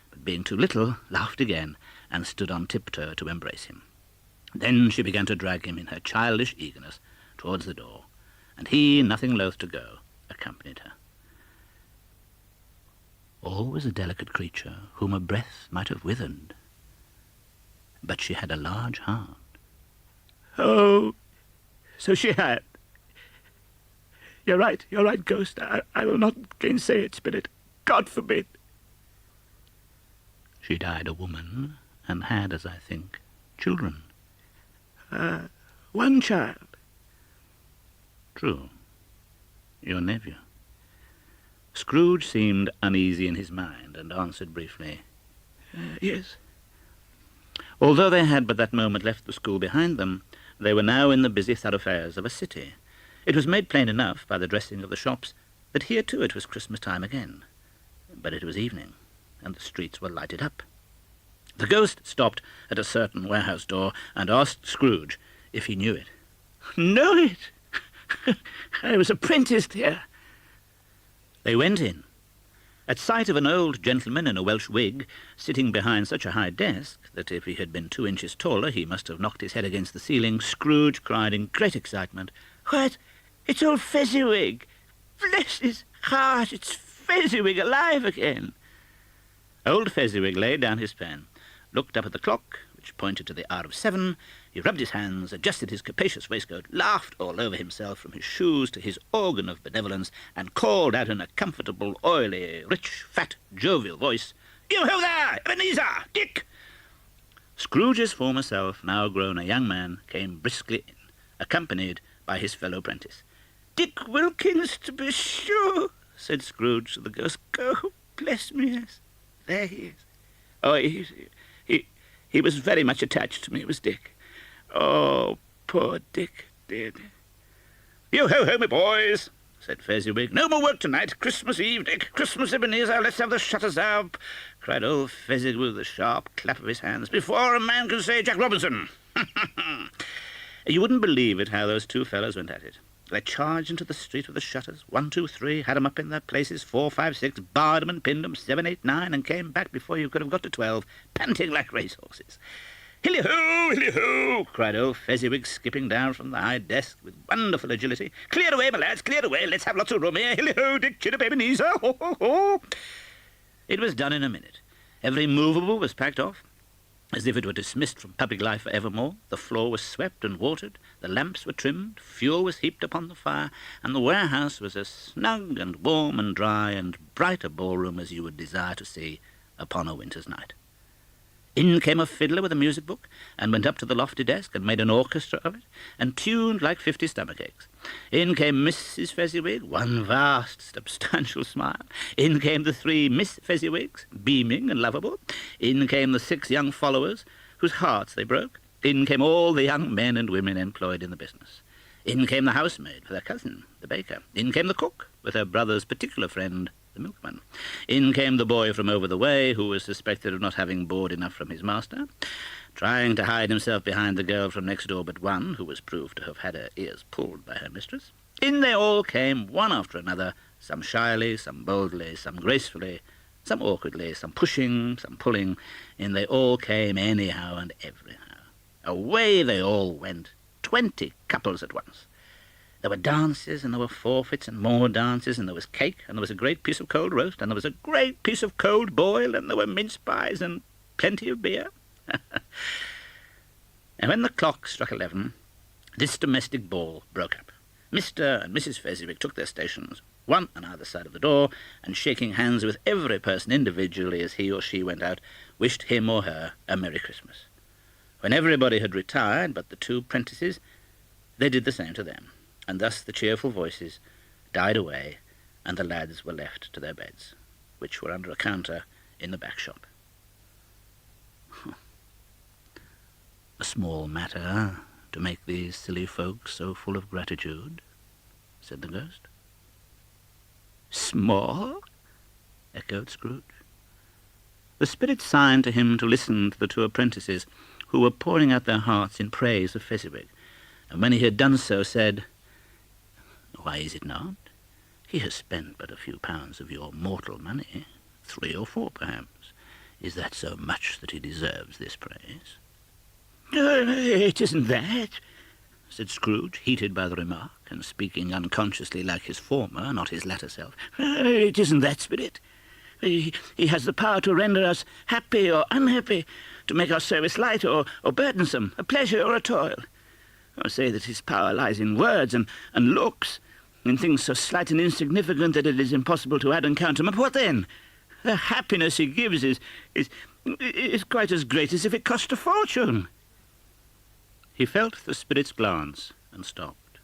but being too little, laughed again and stood on tiptoe to embrace him. Then she began to drag him in her childish eagerness towards the door, and he, nothing loath to go, accompanied her. All was a delicate creature whom a breath might have withered, but she had a large heart. "Oh, so she had. You're right, ghost. I will not gainsay it, spirit. God forbid." "She died a woman, and had, as I think, children." "One child." "True. Your nephew." Scrooge seemed uneasy in his mind, and answered briefly, "Yes." Although they had but that moment left the school behind them, they were now in the busy thoroughfares of a city. It was made plain enough by the dressing of the shops that here too it was Christmas time again. But it was evening, and the streets were lighted up. The ghost stopped at a certain warehouse door and asked Scrooge if he knew it. "Know it? I was apprenticed here." They went in. At sight of an old gentleman in a Welsh wig, sitting behind such a high desk that if he had been 2 inches taller he must have knocked his head against the ceiling, Scrooge cried in great excitement, "What? It's old Fezziwig! Bless his heart, it's Fezziwig alive again!" Old Fezziwig laid down his pen, looked up at the clock, which pointed to the hour of 7. He rubbed his hands, adjusted his capacious waistcoat, laughed all over himself from his shoes to his organ of benevolence, and called out in a comfortable, oily, rich, fat, jovial voice, "You-ho there, Ebenezer! Dick!" Scrooge's former self, now grown a young man, came briskly in, accompanied by his fellow apprentice. "Dick Wilkins, to be sure," said Scrooge to the ghost. "Go, bless me, yes. There he is. Oh, he was very much attached to me, was Dick. Oh, poor Dick, dear Dick." "You-ho-ho, me boys," said Fezziwig. "No more work tonight. Christmas Eve, Dick. Christmas, Ebenezer. Let's have the shutters up," cried old Fezziwig with a sharp clap of his hands, "before a man can say Jack Robinson." You wouldn't believe it how those two fellows went at it. They charged into the street with the shutters, 1, 2, 3, had 'em up in their places, 4, 5, 6, barred 'em and pinned 'em, 7, 8, 9, and came back before you could have got to 12, panting like racehorses. "Hilly-ho, hilly-ho!" cried old Fezziwig, skipping down from the high desk with wonderful agility. "Clear away, my lads, clear away. Let's have lots of room here. Hilly-ho, Dick, Chiddup, Ebenezer, ho-ho-ho!" It was done in a minute. Every movable was packed off, as if it were dismissed from public life for evermore. The floor was swept and watered, the lamps were trimmed, fuel was heaped upon the fire, and the warehouse was as snug and warm and dry and bright a ballroom as you would desire to see upon a winter's night. In came a fiddler with a music book, and went up to the lofty desk, and made an orchestra of it, and tuned like 50 stomach aches. In came Mrs. Fezziwig, one vast substantial smile. In came the 3 Miss Fezziwigs, beaming and lovable. In came the 6 young followers, whose hearts they broke. In came all the young men and women employed in the business. In came the housemaid with her cousin, the baker. In came the cook with her brother's particular friend, the milkman. In came the boy from over the way, who was suspected of not having board enough from his master, trying to hide himself behind the girl from next door but one, who was proved to have had her ears pulled by her mistress. In they all came, one after another, some shyly, some boldly, some gracefully, some awkwardly, some pushing, some pulling, and they all came anyhow and everyhow. Away they all went, 20 couples at once. There were dances, and there were forfeits, and more dances, and there was cake, and there was a great piece of cold roast, and there was a great piece of cold boil, and there were mince pies, and plenty of beer. And when the clock struck 11, this domestic ball broke up. Mr. and Mrs. Fezziwig took their stations, one on either side of the door, and shaking hands with every person individually as he or she went out, wished him or her a Merry Christmas. When everybody had retired but the 2 prentices, they did the same to them, and thus the cheerful voices died away, and the lads were left to their beds, which were under a counter in the back shop. A small matter to make these silly folks so full of gratitude, said the ghost. Small? Echoed Scrooge. The spirit signed to him to listen to the 2 apprentices, who were pouring out their hearts in praise of Fezziwig, and when he had done so, said, Why is it not? He has spent but a few pounds of your mortal money, 3 or 4 perhaps. Is that so much that he deserves this praise? It isn't that, said Scrooge, heated by the remark, and speaking unconsciously like his former, not his latter self. It isn't that, Spirit. He has the power to render us happy or unhappy, to make our service light or burdensome, a pleasure or a toil. I say that his power lies in words and looks, in things so slight and insignificant that it is impossible to add and count them. But what then? The happiness he gives is quite as great as if it cost a fortune. He felt the spirit's glance and stopped.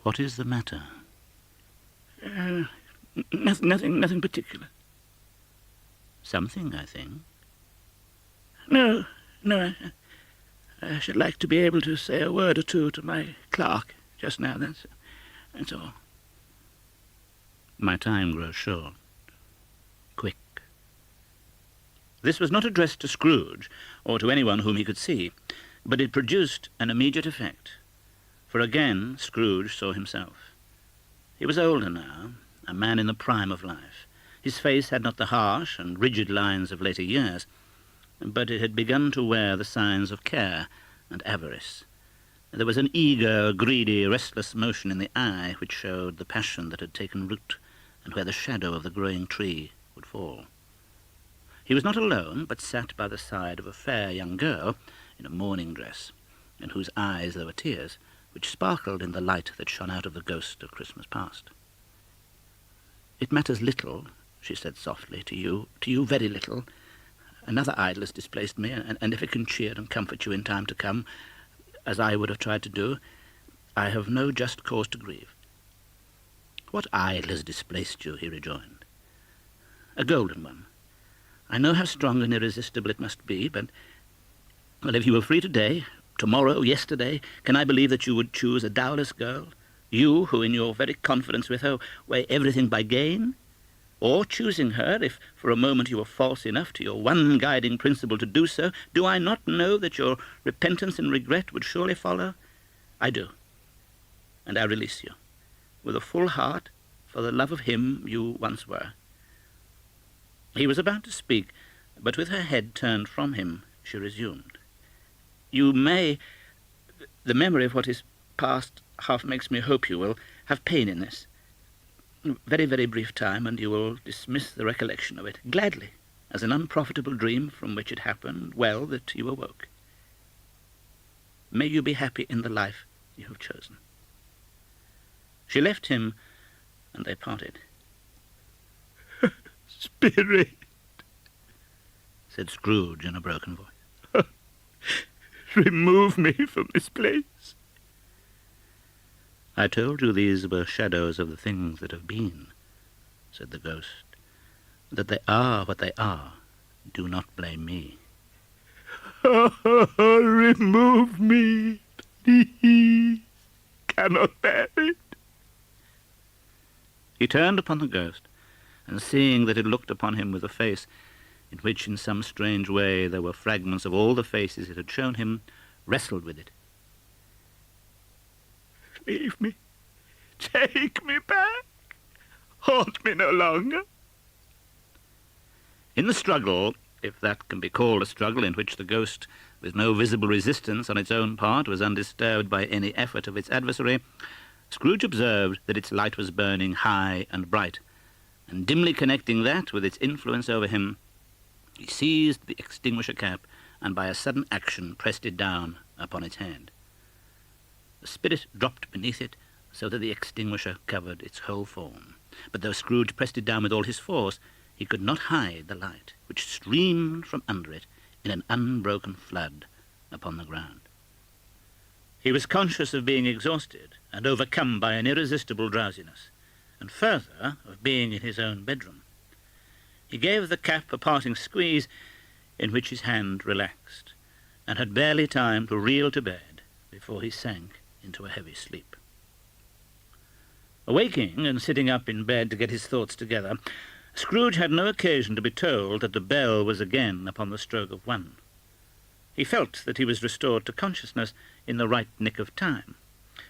What is the matter? Nothing particular. Something, I think. No, I should like to be able to say a word or two to my clerk just now, that's all. My time grows short. Quick. This was not addressed to Scrooge, or to anyone whom he could see, but it produced an immediate effect, for again Scrooge saw himself. He was older now, a man in the prime of life. His face had not the harsh and rigid lines of later years, but it had begun to wear the signs of care and avarice. There was an eager, greedy, restless motion in the eye which showed the passion that had taken root, and where the shadow of the growing tree would fall. He was not alone, but sat by the side of a fair young girl in a mourning dress, in whose eyes there were tears, which sparkled in the light that shone out of the ghost of Christmas past. It matters little, she said softly, to you very little. Another idol has displaced me, and if it can cheer and comfort you in time to come, as I would have tried to do, I have no just cause to grieve. What idol has displaced you? He rejoined. A golden one. I know how strong and irresistible it must be, but, well, if you were free today, tomorrow, yesterday, can I believe that you would choose a dowerless girl? You, who in your very confidence with her weigh everything by gain? Or, choosing her, if for a moment you were false enough to your one guiding principle to do so, do I not know that your repentance and regret would surely follow? I do, and I release you, with a full heart, for the love of him you once were. He was about to speak, but with her head turned from him, she resumed. You may, the memory of what is past half makes me hope you will, have pain in this. Very, very brief time, and you will dismiss the recollection of it, gladly, as an unprofitable dream from which it happened well that you awoke. May you be happy in the life you have chosen. She left him, and they parted. Spirit, said Scrooge in a broken voice, remove me from this place. I told you these were shadows of the things that have been, said the ghost. That they are what they are. Do not blame me. Remove me, please. Cannot bear it. He turned upon the ghost, and seeing that it looked upon him with a face in which in some strange way there were fragments of all the faces it had shown him, wrestled with it. Leave me. Take me back. Haunt me no longer. In the struggle, if that can be called a struggle in which the ghost, with no visible resistance on its own part, was undisturbed by any effort of its adversary, Scrooge observed that its light was burning high and bright, and dimly connecting that with its influence over him, he seized the extinguisher cap and by a sudden action pressed it down upon its hand. The spirit dropped beneath it so that the extinguisher covered its whole form. But though Scrooge pressed it down with all his force, he could not hide the light, which streamed from under it in an unbroken flood upon the ground. He was conscious of being exhausted and overcome by an irresistible drowsiness, and further, of being in his own bedroom. He gave the cap a parting squeeze, in which his hand relaxed, and had barely time to reel to bed before he sank into a heavy sleep. Awaking and sitting up in bed to get his thoughts together, Scrooge had no occasion to be told that the bell was again upon the stroke of 1. He felt that he was restored to consciousness in the right nick of time,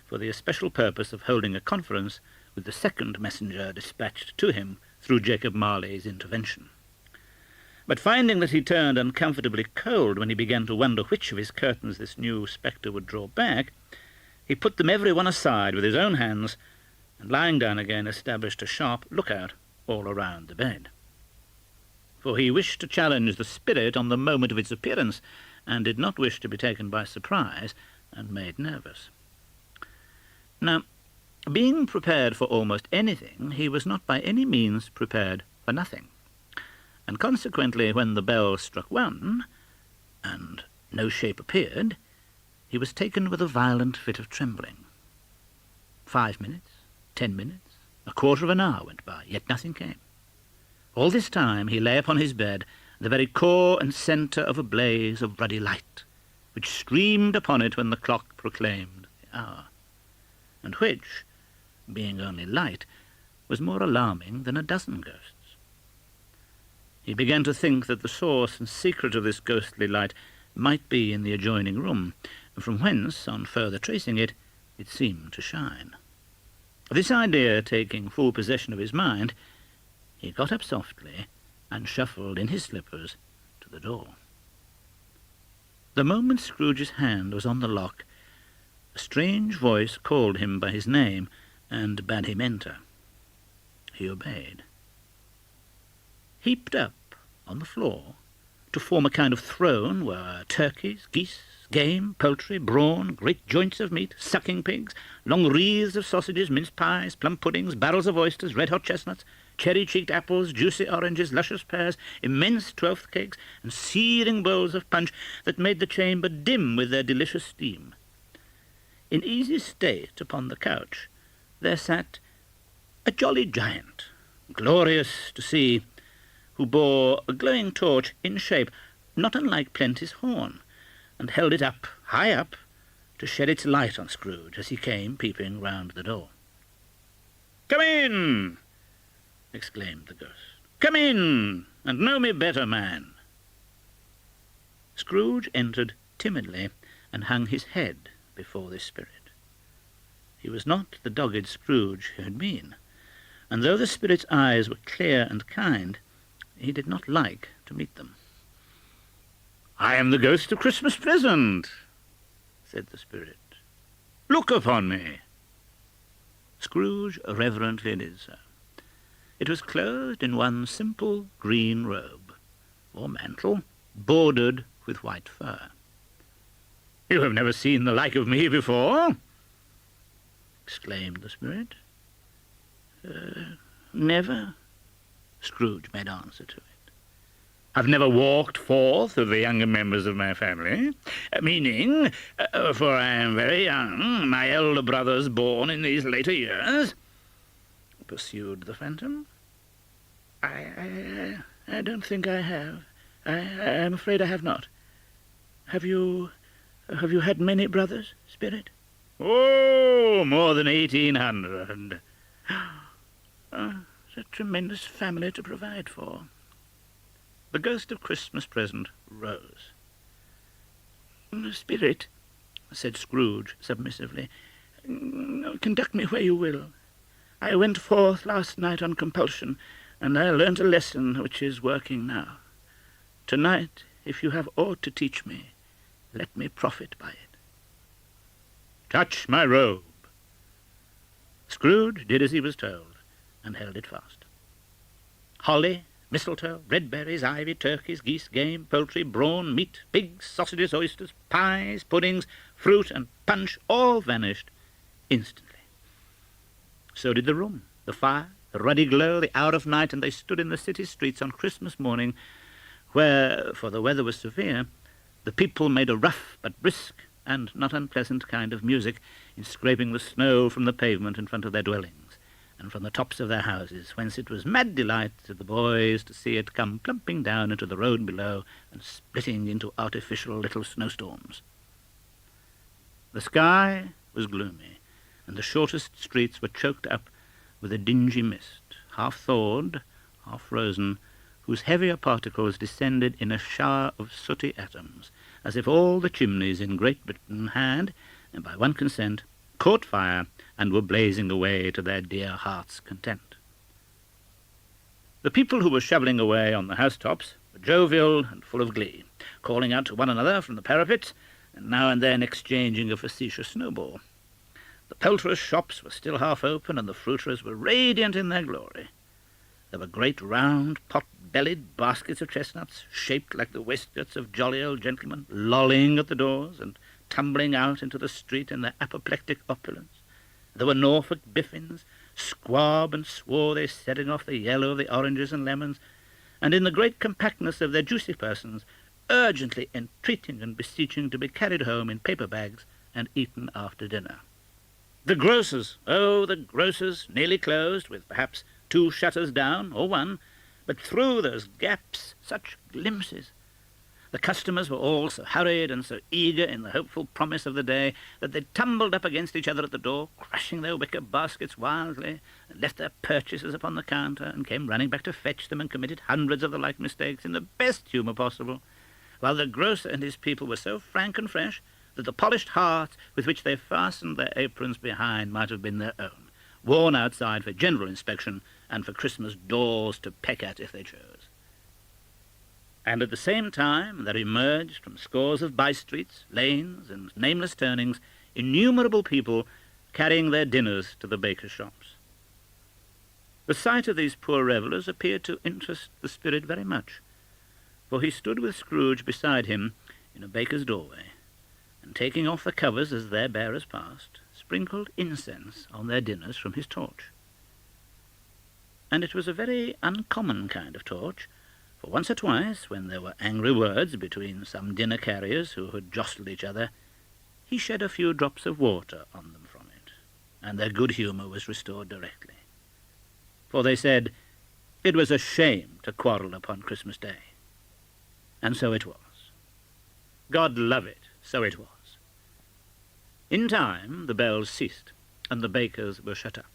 for the especial purpose of holding a conference with the second messenger dispatched to him through Jacob Marley's intervention. But finding that he turned uncomfortably cold when he began to wonder which of his curtains this new spectre would draw back, he put them every one aside with his own hands, and lying down again established a sharp lookout all around the bed. For he wished to challenge the spirit on the moment of its appearance, and did not wish to be taken by surprise and made nervous. Now, being prepared for almost anything, he was not by any means prepared for nothing, and consequently when the bell struck 1, and no shape appeared, he was taken with a violent fit of trembling. 5 minutes, 10 minutes, a quarter of an hour went by, yet nothing came. All this time he lay upon his bed, the very core and centre of a blaze of ruddy light, which streamed upon it when the clock proclaimed the hour, and which, being only light, was more alarming than a dozen ghosts. He began to think that the source and secret of this ghostly light might be in the adjoining room, from whence, on further tracing it, it seemed to shine. This idea taking full possession of his mind, he got up softly and shuffled in his slippers to the door. The moment Scrooge's hand was on the lock, a strange voice called him by his name and bade him enter. He obeyed. Heaped up on the floor, to form a kind of throne, were turkeys, geese, game, poultry, brawn, great joints of meat, sucking pigs, long wreaths of sausages, mince pies, plum puddings, barrels of oysters, red-hot chestnuts, cherry-cheeked apples, juicy oranges, luscious pears, immense 12th cakes, and seething bowls of punch that made the chamber dim with their delicious steam. In easy state upon the couch there sat a jolly giant, glorious to see, who bore a glowing torch in shape not unlike Plenty's horn, and held it up, high up, to shed its light on Scrooge as he came peeping round the door. "Come in!" exclaimed the ghost. "Come in, and know me better, man." Scrooge entered timidly and hung his head before this spirit. He was not the dogged Scrooge he had been, and though the spirit's eyes were clear and kind, he did not like to meet them. "I am the ghost of Christmas Present," said the spirit. "Look upon me." Scrooge reverently did so. It was clothed in one simple green robe, or mantle, bordered with white fur. "You have never seen the like of me before?" exclaimed the spirit. "Never," Scrooge made answer to it. "Have never walked forth with the younger members of my family? Meaning, for I am very young, my elder brothers born in these later years?" pursued the phantom. I don't think I have. I'm afraid I have not. Have you had many brothers, spirit?" "Oh, more than 1,800. It's a tremendous family to provide for." The ghost of Christmas Present rose. "Spirit," said Scrooge submissively, "conduct me where you will. I went forth last night on compulsion, and I learnt a lesson which is working now. Tonight, if you have aught to teach me, let me profit by it. Touch my robe. Scrooge did as he was told, and held it fast. Holly, mistletoe, red berries, ivy, turkeys, geese, game, poultry, brawn, meat, pigs, sausages, oysters, pies, puddings, fruit, and punch all vanished instantly. So did the room, the fire, the ruddy glow, the hour of night, and they stood in the city streets on Christmas morning, where, for the weather was severe, the people made a rough but brisk and not unpleasant kind of music in scraping the snow from the pavement in front of their dwellings, and from the tops of their houses, whence it was mad delight to the boys to see it come plumping down into the road below and splitting into artificial little snowstorms. The sky was gloomy, and the shortest streets were choked up with a dingy mist, half thawed, half frozen, whose heavier particles descended in a shower of sooty atoms, as if all the chimneys in Great Britain had, and by one consent, caught fire and were blazing away to their dear hearts' content. The people who were shovelling away on the housetops were jovial and full of glee, calling out to one another from the parapets, and now and then exchanging a facetious snowball. The poulterers' shops were still half open, and the fruiterers were radiant in their glory. There were great round, pot-bellied baskets of chestnuts, shaped like the waistcoats of jolly old gentlemen, lolling at the doors and tumbling out into the street in their apoplectic opulence. There were Norfolk biffins, squab and swarthy, setting off the yellow of the oranges and lemons, and in the great compactness of their juicy persons, urgently entreating and beseeching to be carried home in paper bags and eaten after dinner. The grocers, oh, the grocers, nearly closed, with perhaps 2 shutters down, or 1, but through those gaps such glimpses. The customers were all so hurried and so eager in the hopeful promise of the day that they tumbled up against each other at the door, crushing their wicker baskets wildly, and left their purchases upon the counter, and came running back to fetch them, and committed hundreds of the like mistakes in the best humour possible, while the grocer and his people were so frank and fresh that the polished hearts with which they fastened their aprons behind might have been their own, worn outside for general inspection and for Christmas doors to peck at if they chose. And at the same time there emerged from scores of by-streets, lanes, and nameless turnings innumerable people carrying their dinners to the bakers' shops. The sight of these poor revellers appeared to interest the spirit very much, for he stood with Scrooge beside him in a baker's doorway, and taking off the covers as their bearers passed, sprinkled incense on their dinners from his torch. And it was a very uncommon kind of torch, for once or twice, when there were angry words between some dinner carriers who had jostled each other, he shed a few drops of water on them from it, and their good humour was restored directly. For they said, it was a shame to quarrel upon Christmas Day. And so it was. God love it, so it was. In time the bells ceased, and the bakers were shut up.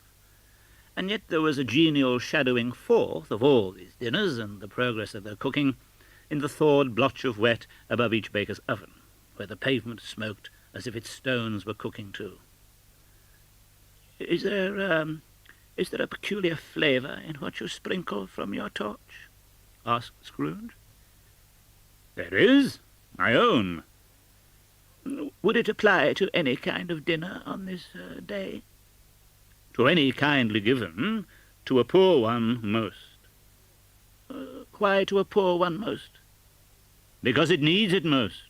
And yet there was a genial shadowing forth of all these dinners and the progress of their cooking in the thawed blotch of wet above each baker's oven, where the pavement smoked as if its stones were cooking too. Is there a peculiar flavour in what you sprinkle from your torch? Asked Scrooge. There is, my own. Would it apply to any kind of dinner on this day? To any kindly given, to a poor one most. Why to a poor one most? Because it needs it most.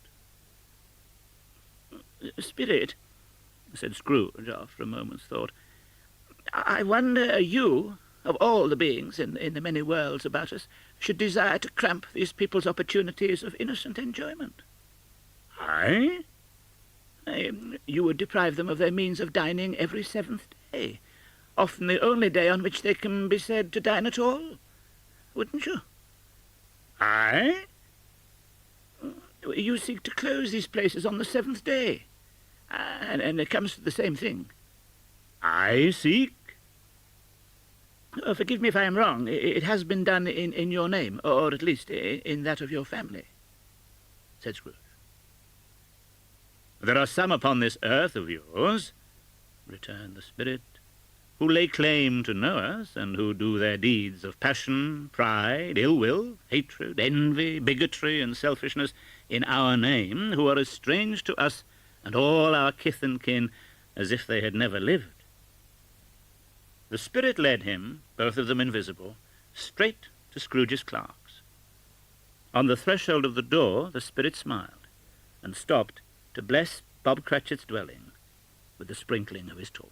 Spirit, said Scrooge after a moment's thought, I wonder you, of all the beings in the many worlds about us, should desire to cramp these people's opportunities of innocent enjoyment. I? You would deprive them of their means of dining every 7th day, often the only day on which they can be said to dine at all, wouldn't you? I? You seek to close these places on the 7th day, and it comes to the same thing. I seek? Oh, forgive me if I am wrong. It has been done in your name, or at least in that of your family, said Scrooge. There are some upon this earth of yours, returned the spirit, who lay claim to know us, and who do their deeds of passion, pride, ill will, hatred, envy, bigotry, and selfishness in our name, who are as strange to us and all our kith and kin as if they had never lived. The spirit led him, both of them invisible, straight to Scrooge's clerks. On the threshold of the door the spirit smiled, and stopped to bless Bob Cratchit's dwelling with the sprinkling of his torch.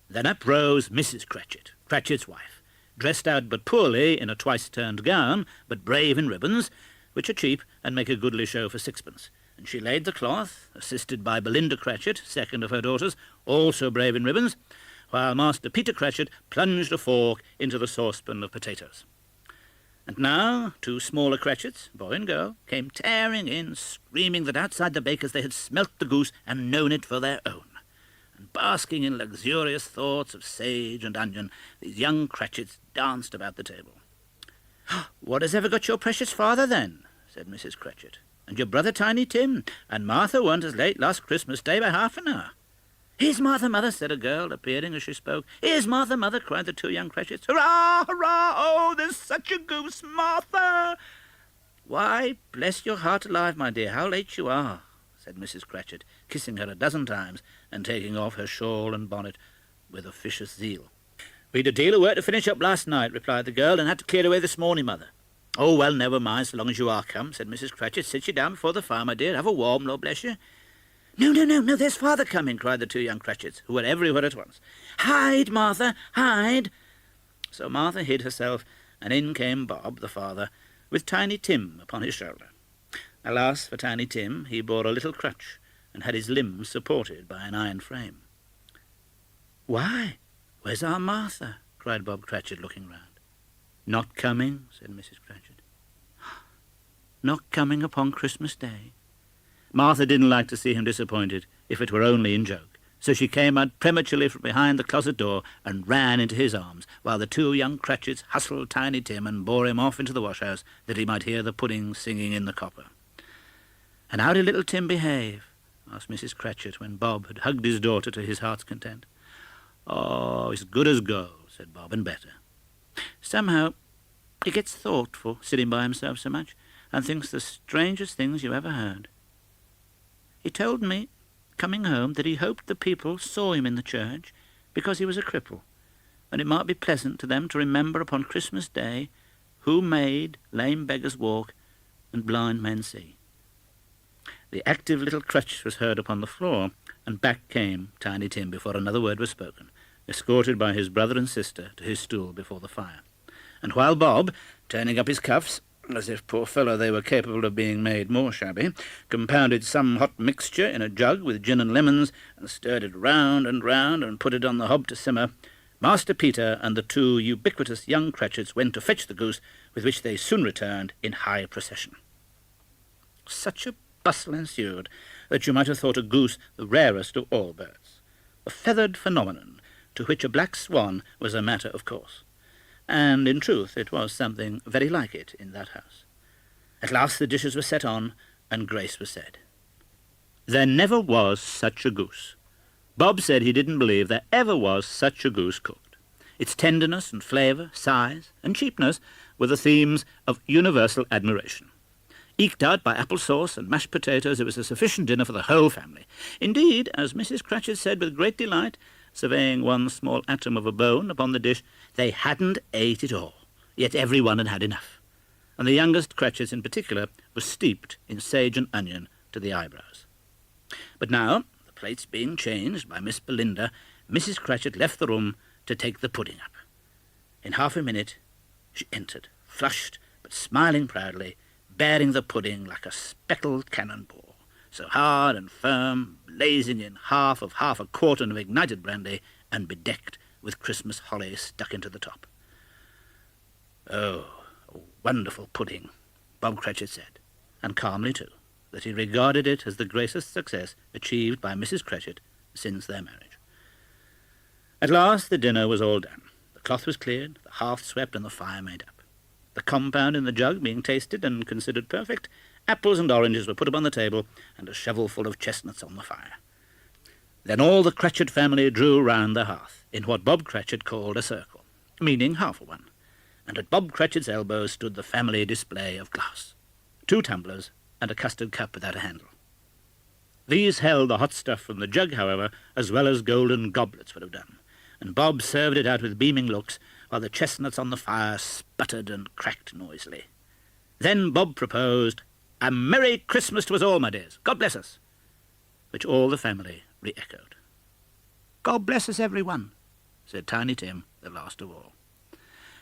Then up rose Mrs. Cratchit, Cratchit's wife, dressed out but poorly in a twice-turned gown, but brave in ribbons, which are cheap and make a goodly show for sixpence. And she laid the cloth, assisted by Belinda Cratchit, second of her daughters, also brave in ribbons, while Master Peter Cratchit plunged a fork into the saucepan of potatoes. And now 2 smaller Cratchits, boy and girl, came tearing in, screaming that outside the baker's they had smelt the goose and known it for their own. And basking in luxurious thoughts of sage and onion, these young Cratchits danced about the table. "What has ever got your precious father, then?" said Mrs. Cratchit. "And your brother Tiny Tim? And Martha weren't as late last Christmas Day by half an hour." "Here's Martha, mother," said a girl, appearing as she spoke. "Here's Martha, mother," cried the 2 young Cratchits. "Hurrah, hurrah! Oh, there's such a goose, Martha!" "Why, bless your heart alive, my dear, how late you are," said Mrs. Cratchit, kissing her a dozen times and taking off her shawl and bonnet with officious zeal. "We'd a deal of work to finish up last night," replied the girl, "and had to clear away this morning, mother." "Oh, well, never mind, so long as you are come," said Mrs. Cratchit. "Sit you down before the fire, my dear. Have a warm, Lord bless you." No, there's father coming," cried the 2 young Cratchits, who were everywhere at once. "Hide, Martha, hide!" So Martha hid herself, and in came Bob, the father, with Tiny Tim upon his shoulder. Alas for Tiny Tim, he bore a little crutch, and had his limbs supported by an iron frame. "Why, where's our Martha?" cried Bob Cratchit, looking round. "Not coming," said Mrs. Cratchit. "Not coming upon Christmas Day?" Martha didn't like to see him disappointed, if it were only in joke, so she came out prematurely from behind the closet door and ran into his arms, while the 2 young Cratchits hustled Tiny Tim and bore him off into the wash-house, that he might hear the pudding singing in the copper. "And how did little Tim behave?" asked Mrs. Cratchit, when Bob had hugged his daughter to his heart's content. "Oh, as good as gold," said Bob, "and better. Somehow he gets thoughtful, sitting by himself so much, and thinks the strangest things you ever heard. He told me, coming home, that he hoped the people saw him in the church, because he was a cripple, and it might be pleasant to them to remember upon Christmas Day who made lame beggars walk and blind men see." The active little crutch was heard upon the floor, and back came Tiny Tim before another word was spoken, escorted by his brother and sister to his stool before the fire. And while Bob, turning up his cuffs, as if, poor fellow, they were capable of being made more shabby, compounded some hot mixture in a jug with gin and lemons, and stirred it round and put it on the hob to simmer, Master Peter and the 2 ubiquitous young Cratchits went to fetch the goose, with which they soon returned in high procession. Such a bustle ensued that you might have thought a goose the rarest of all birds, a feathered phenomenon to which a black swan was a matter of course. And in truth it was something very like it in that house. At last the dishes were set on, and grace was said. There never was such a goose. Bob said he didn't believe there ever was such a goose cooked. Its tenderness and flavour, size and cheapness were the themes of universal admiration. Eked out by apple sauce and mashed potatoes, it was a sufficient dinner for the whole family. Indeed, as Mrs. Cratchit said with great delight, surveying one small atom of a bone upon the dish, they hadn't ate it all, yet every one had had enough. And the youngest Cratchit in particular was steeped in sage and onion to the eyebrows. But now, the plates being changed by Miss Belinda, Mrs. Cratchit left the room to take the pudding up. In half a minute she entered, flushed but smiling proudly, bearing the pudding like a speckled cannonball, so hard and firm, blazing in half a quartern of ignited brandy, and bedecked with Christmas holly stuck into the top. "Oh, a wonderful pudding," Bob Cratchit said, and calmly too, that he regarded it as the greatest success achieved by Mrs. Cratchit since their marriage. At last the dinner was all done. The cloth was cleared, the hearth swept, and the fire made up. The compound in the jug being tasted and considered perfect, apples and oranges were put upon the table, and a shovelful of chestnuts on the fire. Then all the Cratchit family drew round the hearth, in what Bob Cratchit called a circle, meaning half a one, and at Bob Cratchit's elbow stood the family display of glass, 2 tumblers and a custard cup without a handle. These held the hot stuff from the jug, however, as well as golden goblets would have done, and Bob served it out with beaming looks, while the chestnuts on the fire sputtered and cracked noisily. Then Bob proposed, "A Merry Christmas to us all, my dears. God bless us," which all the family re-echoed. "God bless us, everyone," said Tiny Tim, the last of all.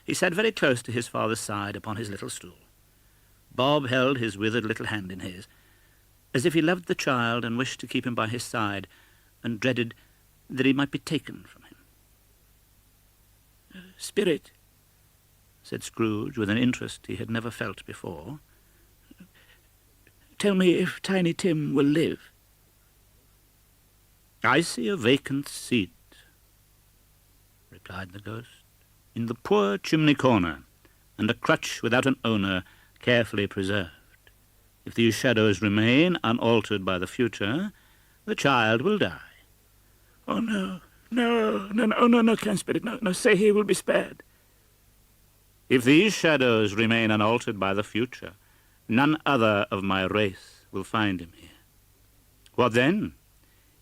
He sat very close to his father's side upon his little stool. Bob held his withered little hand in his, as if he loved the child and wished to keep him by his side, and dreaded that he might be taken from him. "Spirit," said Scrooge, with an interest he had never felt before, "tell me if Tiny Tim will live." "I see a vacant seat," replied the ghost, "in the poor chimney corner, and a crutch without an owner carefully preserved. If these shadows remain unaltered by the future, the child will die." "Oh, no, kind spirit, no, say he will be spared." "If these shadows remain unaltered by the future, none other of my race will find him here. What then?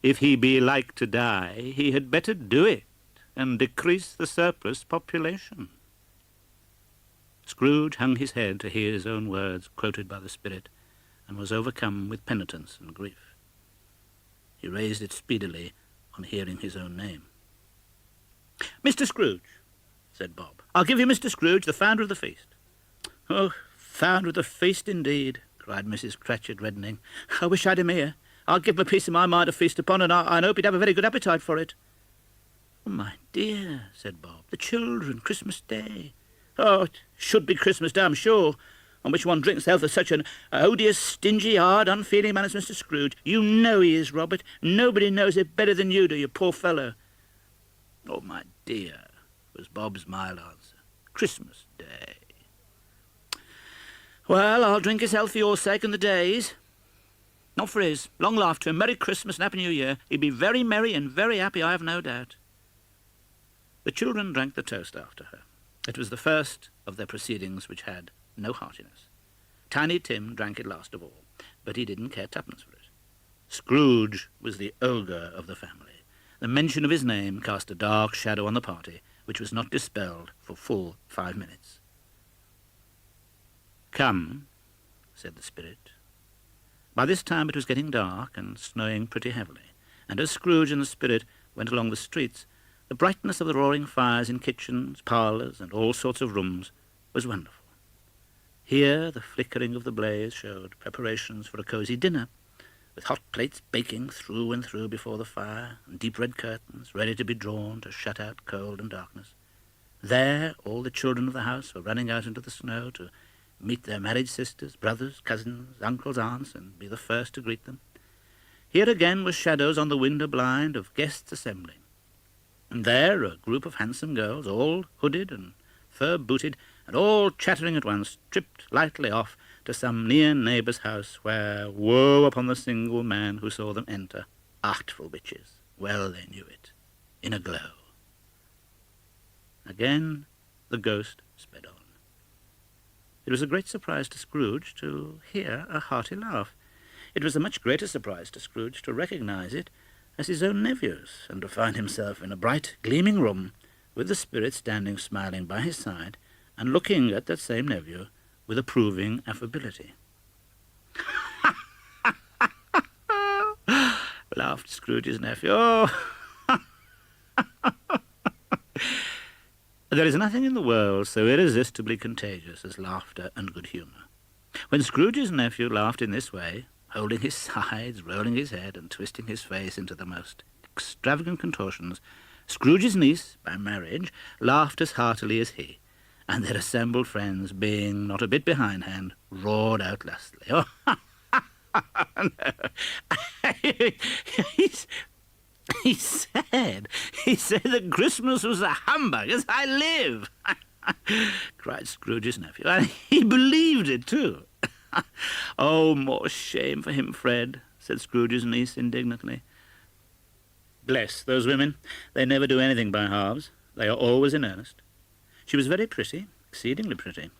If he be like to die, he had better do it, and decrease the surplus population." Scrooge hung his head to hear his own words quoted by the spirit, and was overcome with penitence and grief. He raised it speedily on hearing his own name. "Mr. Scrooge," said Bob. "I'll give you Mr. Scrooge, the founder of the feast." "Oh, founder of the feast, indeed," cried Mrs. Cratchit, reddening. "I wish I'd him here. I'll give him a piece of my mind to feast upon, and I hope he'd have a very good appetite for it." "Oh, my dear," said Bob, "the children, Christmas Day." "Oh, it should be Christmas Day, I'm sure, on which one drinks the health of such an odious, stingy, hard, unfeeling man as Mr. Scrooge. You know he is, Robert. Nobody knows it better than you do, you poor fellow." "Oh, my dear," was Bob's mild answer, "Christmas Day." "Well, I'll drink his health for your sake and the day's. Not for his. Long life to him. Merry Christmas and Happy New Year. He'd be very merry and very happy, I have no doubt." The children drank the toast after her. It was the first of their proceedings which had no heartiness. Tiny Tim drank it last of all, but he didn't care twopence for it. Scrooge was the ogre of the family. The mention of his name cast a dark shadow on the party, which was not dispelled for full 5 minutes. "Come," said the spirit. By this time it was getting dark and snowing pretty heavily, and as Scrooge and the spirit went along the streets, the brightness of the roaring fires in kitchens, parlours, and all sorts of rooms was wonderful. Here the flickering of the blaze showed preparations for a cosy dinner, with hot plates baking through and through before the fire, and deep red curtains ready to be drawn to shut out cold and darkness. There all the children of the house were running out into the snow to meet their married sisters, brothers, cousins, uncles, aunts, and be the first to greet them. Here again were shadows on the window blind of guests assembling, and there a group of handsome girls, all hooded and fur-booted, and all chattering at once, tripped lightly off to some near neighbour's house, where woe upon the single man who saw them enter. Artful witches, well they knew it, in a glow. Again the ghost sped on. It was a great surprise to Scrooge to hear a hearty laugh. It was a much greater surprise to Scrooge to recognize it as his own nephew's, and to find himself in a bright, gleaming room, with the spirit standing smiling by his side, and looking at that same nephew with approving affability. Laughed Scrooge's nephew. "Oh, there is nothing in the world so irresistibly contagious as laughter and good humour. When Scrooge's nephew laughed in this way, holding his sides, rolling his head, and twisting his face into the most extravagant contortions, Scrooge's niece, by marriage, laughed as heartily as he, and their assembled friends, being not a bit behindhand, roared out lustily. "Oh, He said that Christmas was a humbug, as I live," cried Scrooge's nephew, "and he believed it too." "Oh, more shame for him, Fred," said Scrooge's niece indignantly. Bless those women. They never do anything by halves. They are always in earnest. She was very pretty, exceedingly pretty,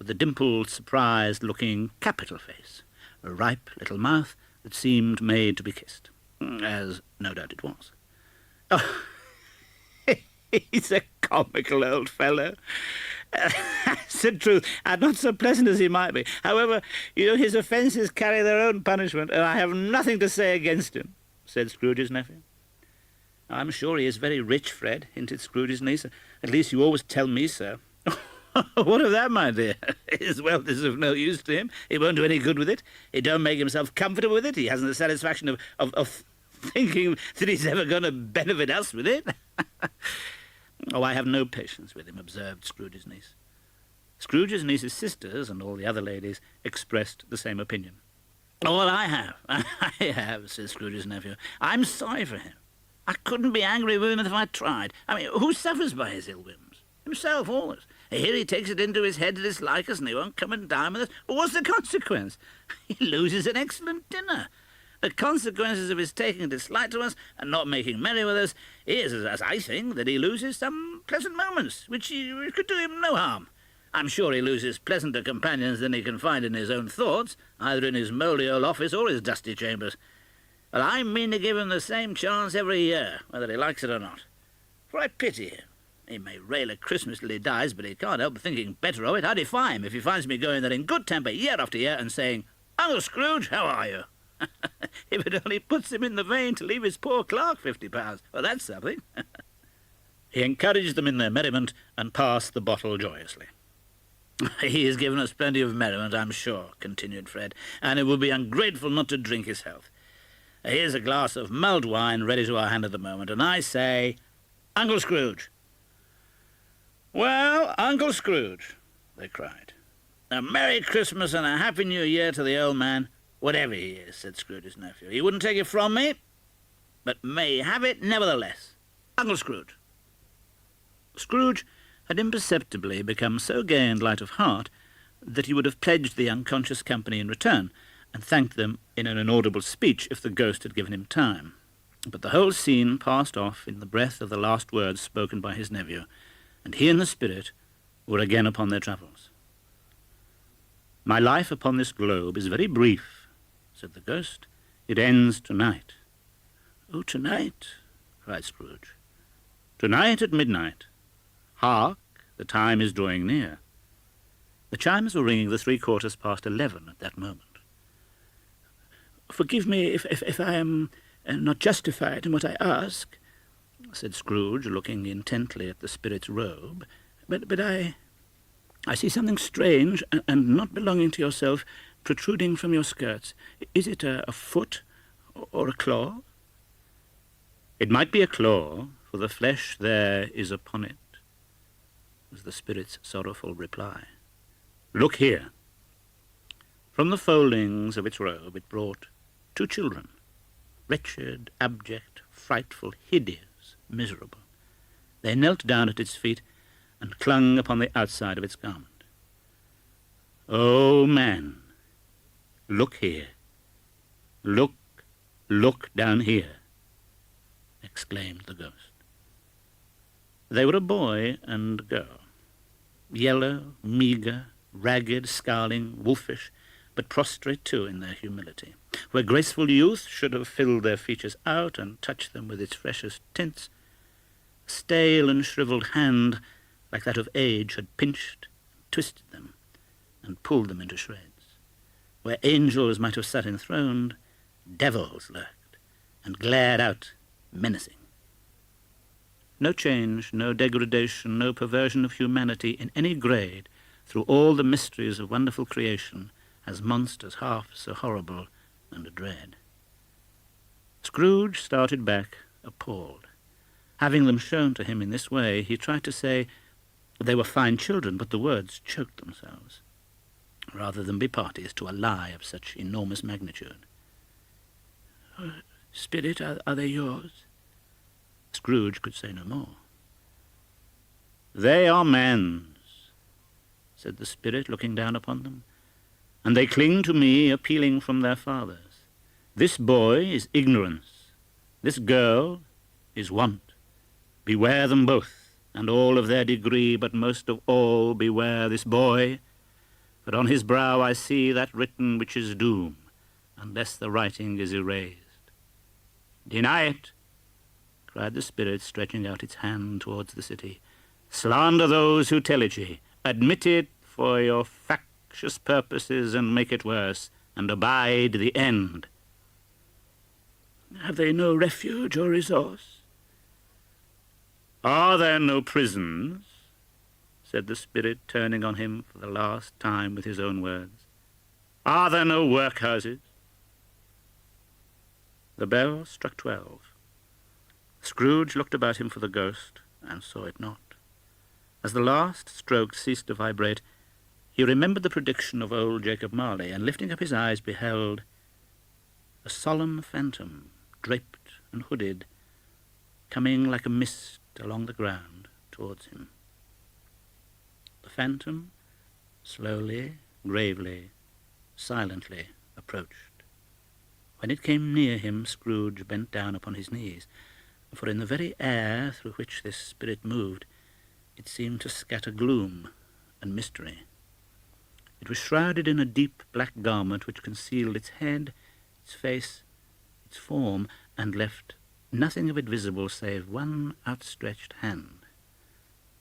with a dimpled, surprised-looking capital face, a ripe little mouth that seemed made to be kissed, as no doubt it was. Oh, he's a comical old fellow. Said truth, and not so pleasant as he might be. However, his offences carry their own punishment, and I have nothing to say against him, said Scrooge's nephew. I'm sure he is very rich, Fred, hinted Scrooge's niece. At least you always tell me so. What of that, my dear? His wealth is of no use to him. He won't do any good with it. He don't make himself comfortable with it. He hasn't the satisfaction of thinking that he's ever going to benefit us with it. Oh, I have no patience with him, observed Scrooge's niece. Scrooge's niece's sisters and all the other ladies expressed the same opinion. Oh, well, I have, said Scrooge's nephew. I'm sorry for him. I couldn't be angry with him if I tried. I mean, who suffers by his ill whims? Himself, always. Here he takes it into his head to dislike us, and he won't come and dine with us. But what's the consequence? He loses an excellent dinner. The consequences of his taking a dislike to us and not making merry with us is, as I think, that he loses some pleasant moments, which could do him no harm. I'm sure he loses pleasanter companions than he can find in his own thoughts, either in his mouldy old office or his dusty chambers. Well, I mean to give him the same chance every year, whether he likes it or not. For I pity him. He may rail at Christmas till he dies, but he can't help thinking better of it. I defy him if he finds me going there in good temper year after year and saying, "Uncle Scrooge, how are you?" If it only puts him in the vein to leave his poor clerk £50. Well, that's something. He encouraged them in their merriment and passed the bottle joyously. He has given us plenty of merriment, I'm sure, continued Fred, and it would be ungrateful not to drink his health. Here's a glass of mulled wine ready to our hand at the moment, and I say, Uncle Scrooge. Well, Uncle Scrooge, they cried. A Merry Christmas and a Happy New Year to the old man, whatever he is, said Scrooge's nephew. He wouldn't take it from me, but may have it nevertheless. Uncle Scrooge. Scrooge had imperceptibly become so gay and light of heart that he would have pledged the unconscious company in return, and thanked them in an inaudible speech if the ghost had given him time. But the whole scene passed off in the breath of the last words spoken by his nephew, and he and the spirit were again upon their travels. My life upon this globe is very brief, said the ghost. It ends tonight. Oh, tonight, cried Scrooge. Tonight at midnight. Hark, the time is drawing near. The chimes were ringing the 11:15 at that moment. Forgive me if I am not justified in what I ask, said Scrooge, looking intently at the spirit's robe, but I see something strange and not belonging to yourself protruding from your skirts. Is it a foot or a claw? It might be a claw, for the flesh there is upon it, was the spirit's sorrowful reply. Look here. From the foldings of its robe it brought 2 children, wretched, abject, frightful, hideous, miserable. They knelt down at its feet and clung upon the outside of its garment. Oh, man, look here. Look down here, exclaimed the ghost. They were a boy and girl, yellow, meagre, ragged, scowling, wolfish, but prostrate too in their humility. Where graceful youth should have filled their features out and touched them with its freshest tints, a stale and shriveled hand, like that of age, had pinched, twisted them, and pulled them into shreds. Where angels might have sat enthroned, devils lurked, and glared out menacing. No change, no degradation, no perversion of humanity in any grade through all the mysteries of wonderful creation as monsters half so horrible and dread. Scrooge started back, appalled. Having them shown to him in this way, he tried to say they were fine children, but the words choked themselves, rather than be parties to a lie of such enormous magnitude. Spirit, are they yours? Scrooge could say no more. They are men's, said the spirit, looking down upon them, and they cling to me, appealing from their fathers. This boy is ignorance. This girl is want. Beware them both, and all of their degree, but most of all beware this boy, for on his brow I see that written which is doom, unless the writing is erased. Deny it, cried the spirit, stretching out its hand towards the city. Slander those who tell it ye. Admit it for your factious purposes, and make it worse, and abide the end. Have they no refuge or resource? Are there no prisons? Said the spirit, turning on him for the last time with his own words. Are there no workhouses? The bell struck 12. Scrooge looked about him for the ghost, and saw it not. As the last stroke ceased to vibrate, he remembered the prediction of old Jacob Marley, and lifting up his eyes beheld a solemn phantom, draped and hooded, coming like a mist along the ground towards him. The phantom slowly, gravely, silently approached. When it came near him, Scrooge bent down upon his knees, for in the very air through which this spirit moved, it seemed to scatter gloom and mystery. It was shrouded in a deep black garment which concealed its head, its face, its form, and left nothing of it visible save one outstretched hand.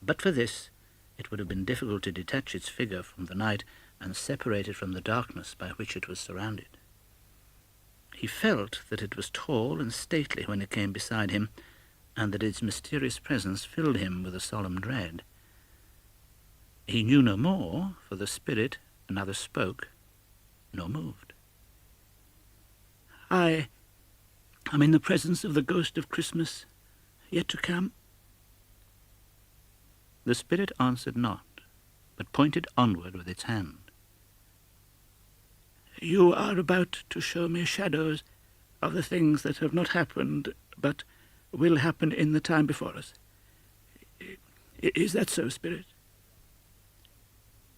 But for this, it would have been difficult to detach its figure from the night and separate it from the darkness by which it was surrounded. He felt that it was tall and stately when it came beside him, and that its mysterious presence filled him with a solemn dread. He knew no more, for the spirit neither spoke nor moved. I am in the presence of the ghost of Christmas yet to come. The spirit answered not, but pointed onward with its hand. You are about to show me shadows of the things that have not happened, but will happen in the time before us. Is that so, spirit?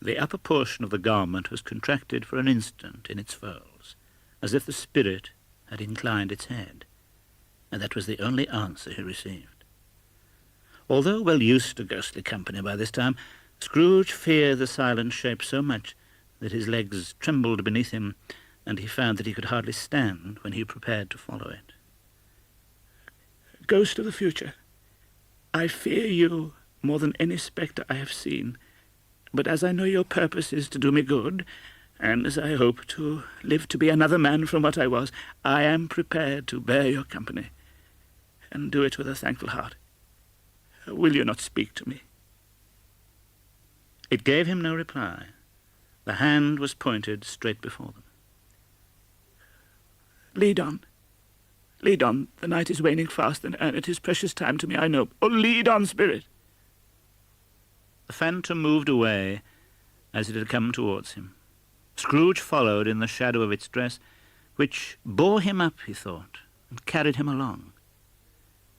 The upper portion of the garment was contracted for an instant in its folds, as if the spirit had inclined its head, and that was the only answer he received. Although well used to ghostly company by this time, Scrooge feared the silent shape so much that his legs trembled beneath him, and he found that he could hardly stand when he prepared to follow it. Ghost of the future, I fear you more than any spectre I have seen, but as I know your purpose is to do me good, and as I hope to live to be another man from what I was, I am prepared to bear your company, and do it with a thankful heart. Will you not speak to me? It gave him no reply. The hand was pointed straight before them. Lead on. Lead on. The night is waning fast, and it is precious time to me, I know. Oh, lead on, spirit! The phantom moved away as it had come towards him. Scrooge followed in the shadow of its dress, which bore him up, he thought, and carried him along.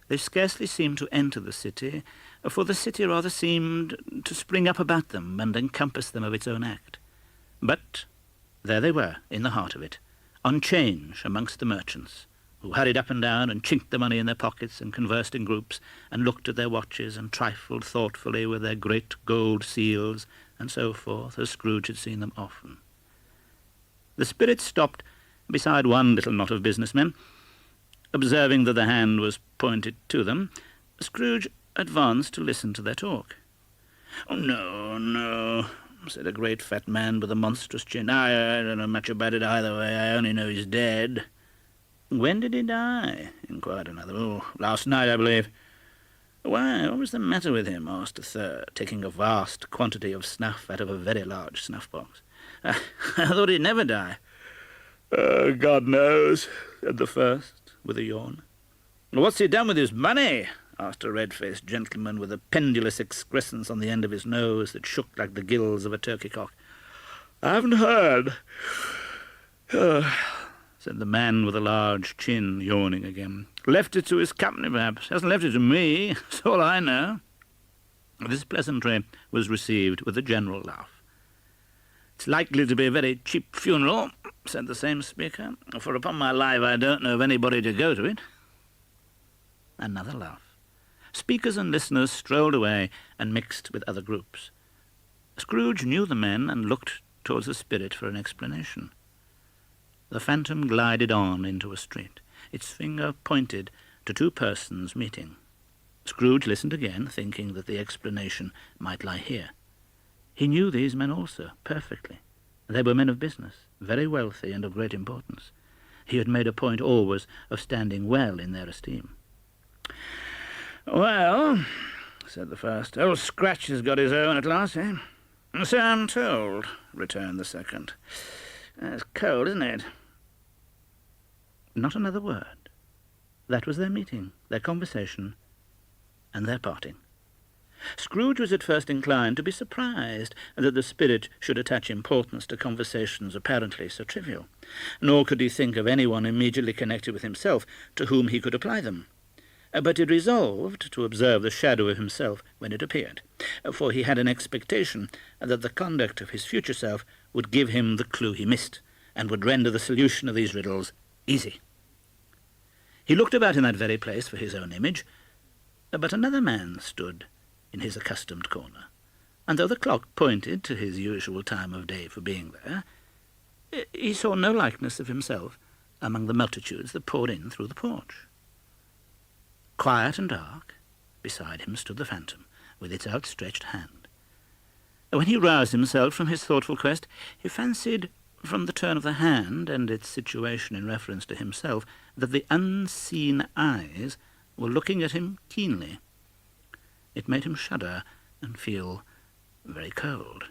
They scarcely seemed to enter the city, for the city rather seemed to spring up about them and encompass them of its own act. But there they were, in the heart of it, on change amongst the merchants, who hurried up and down and chinked the money in their pockets and conversed in groups and looked at their watches and trifled thoughtfully with their great gold seals and so forth, as Scrooge had seen them often. The spirit stopped beside one little knot of businessmen. Observing that the hand was pointed to them, Scrooge advanced to listen to their talk. "Oh, no," said a great fat man with a monstrous chin. I don't know much about it either way. I only know he's dead." "When did he die?" inquired another. "Oh, last night, I believe." "Why, what was the matter with him?" asked a third, taking a vast quantity of snuff out of a very large snuff-box. I thought he'd never die." "God knows," said the first, with a yawn. "What's he done with his money?" asked a red-faced gentleman with a pendulous excrescence on the end of his nose that shook like the gills of a turkey-cock. "I haven't heard," said the man with a large chin, yawning again. "Left it to his company, perhaps. Hasn't left it to me. That's all I know." This pleasantry was received with a general laugh. "It's likely to be a very cheap funeral," said the same speaker, "for upon my life I don't know of anybody to go to it." Another laugh. Speakers and listeners strolled away and mixed with other groups. Scrooge knew the men and looked towards the spirit for an explanation. The phantom glided on into a street. Its finger pointed to two persons meeting. Scrooge listened again, thinking that the explanation might lie here. He knew these men also, perfectly. They were men of business, very wealthy and of great importance. He had made a point always of standing well in their esteem. "Well," said the first, "old Scratch has got his own at last, eh?" "So I'm told," returned the second. "It's cold, isn't it?" Not another word. That was their meeting, their conversation, and their parting. Scrooge was at first inclined to be surprised that the spirit should attach importance to conversations apparently so trivial, nor could he think of anyone immediately connected with himself to whom he could apply them. But he resolved to observe the shadow of himself when it appeared, for he had an expectation that the conduct of his future self would give him the clue he missed, and would render the solution of these riddles easy. He looked about in that very place for his own image, but another man stood in his accustomed corner, and though the clock pointed to his usual time of day for being there, he saw no likeness of himself among the multitudes that poured in through the porch. Quiet and dark, beside him stood the phantom, with its outstretched hand. When he roused himself from his thoughtful quest, he fancied, from the turn of the hand and its situation in reference to himself, that the unseen eyes were looking at him keenly. It made him shudder and feel very cold.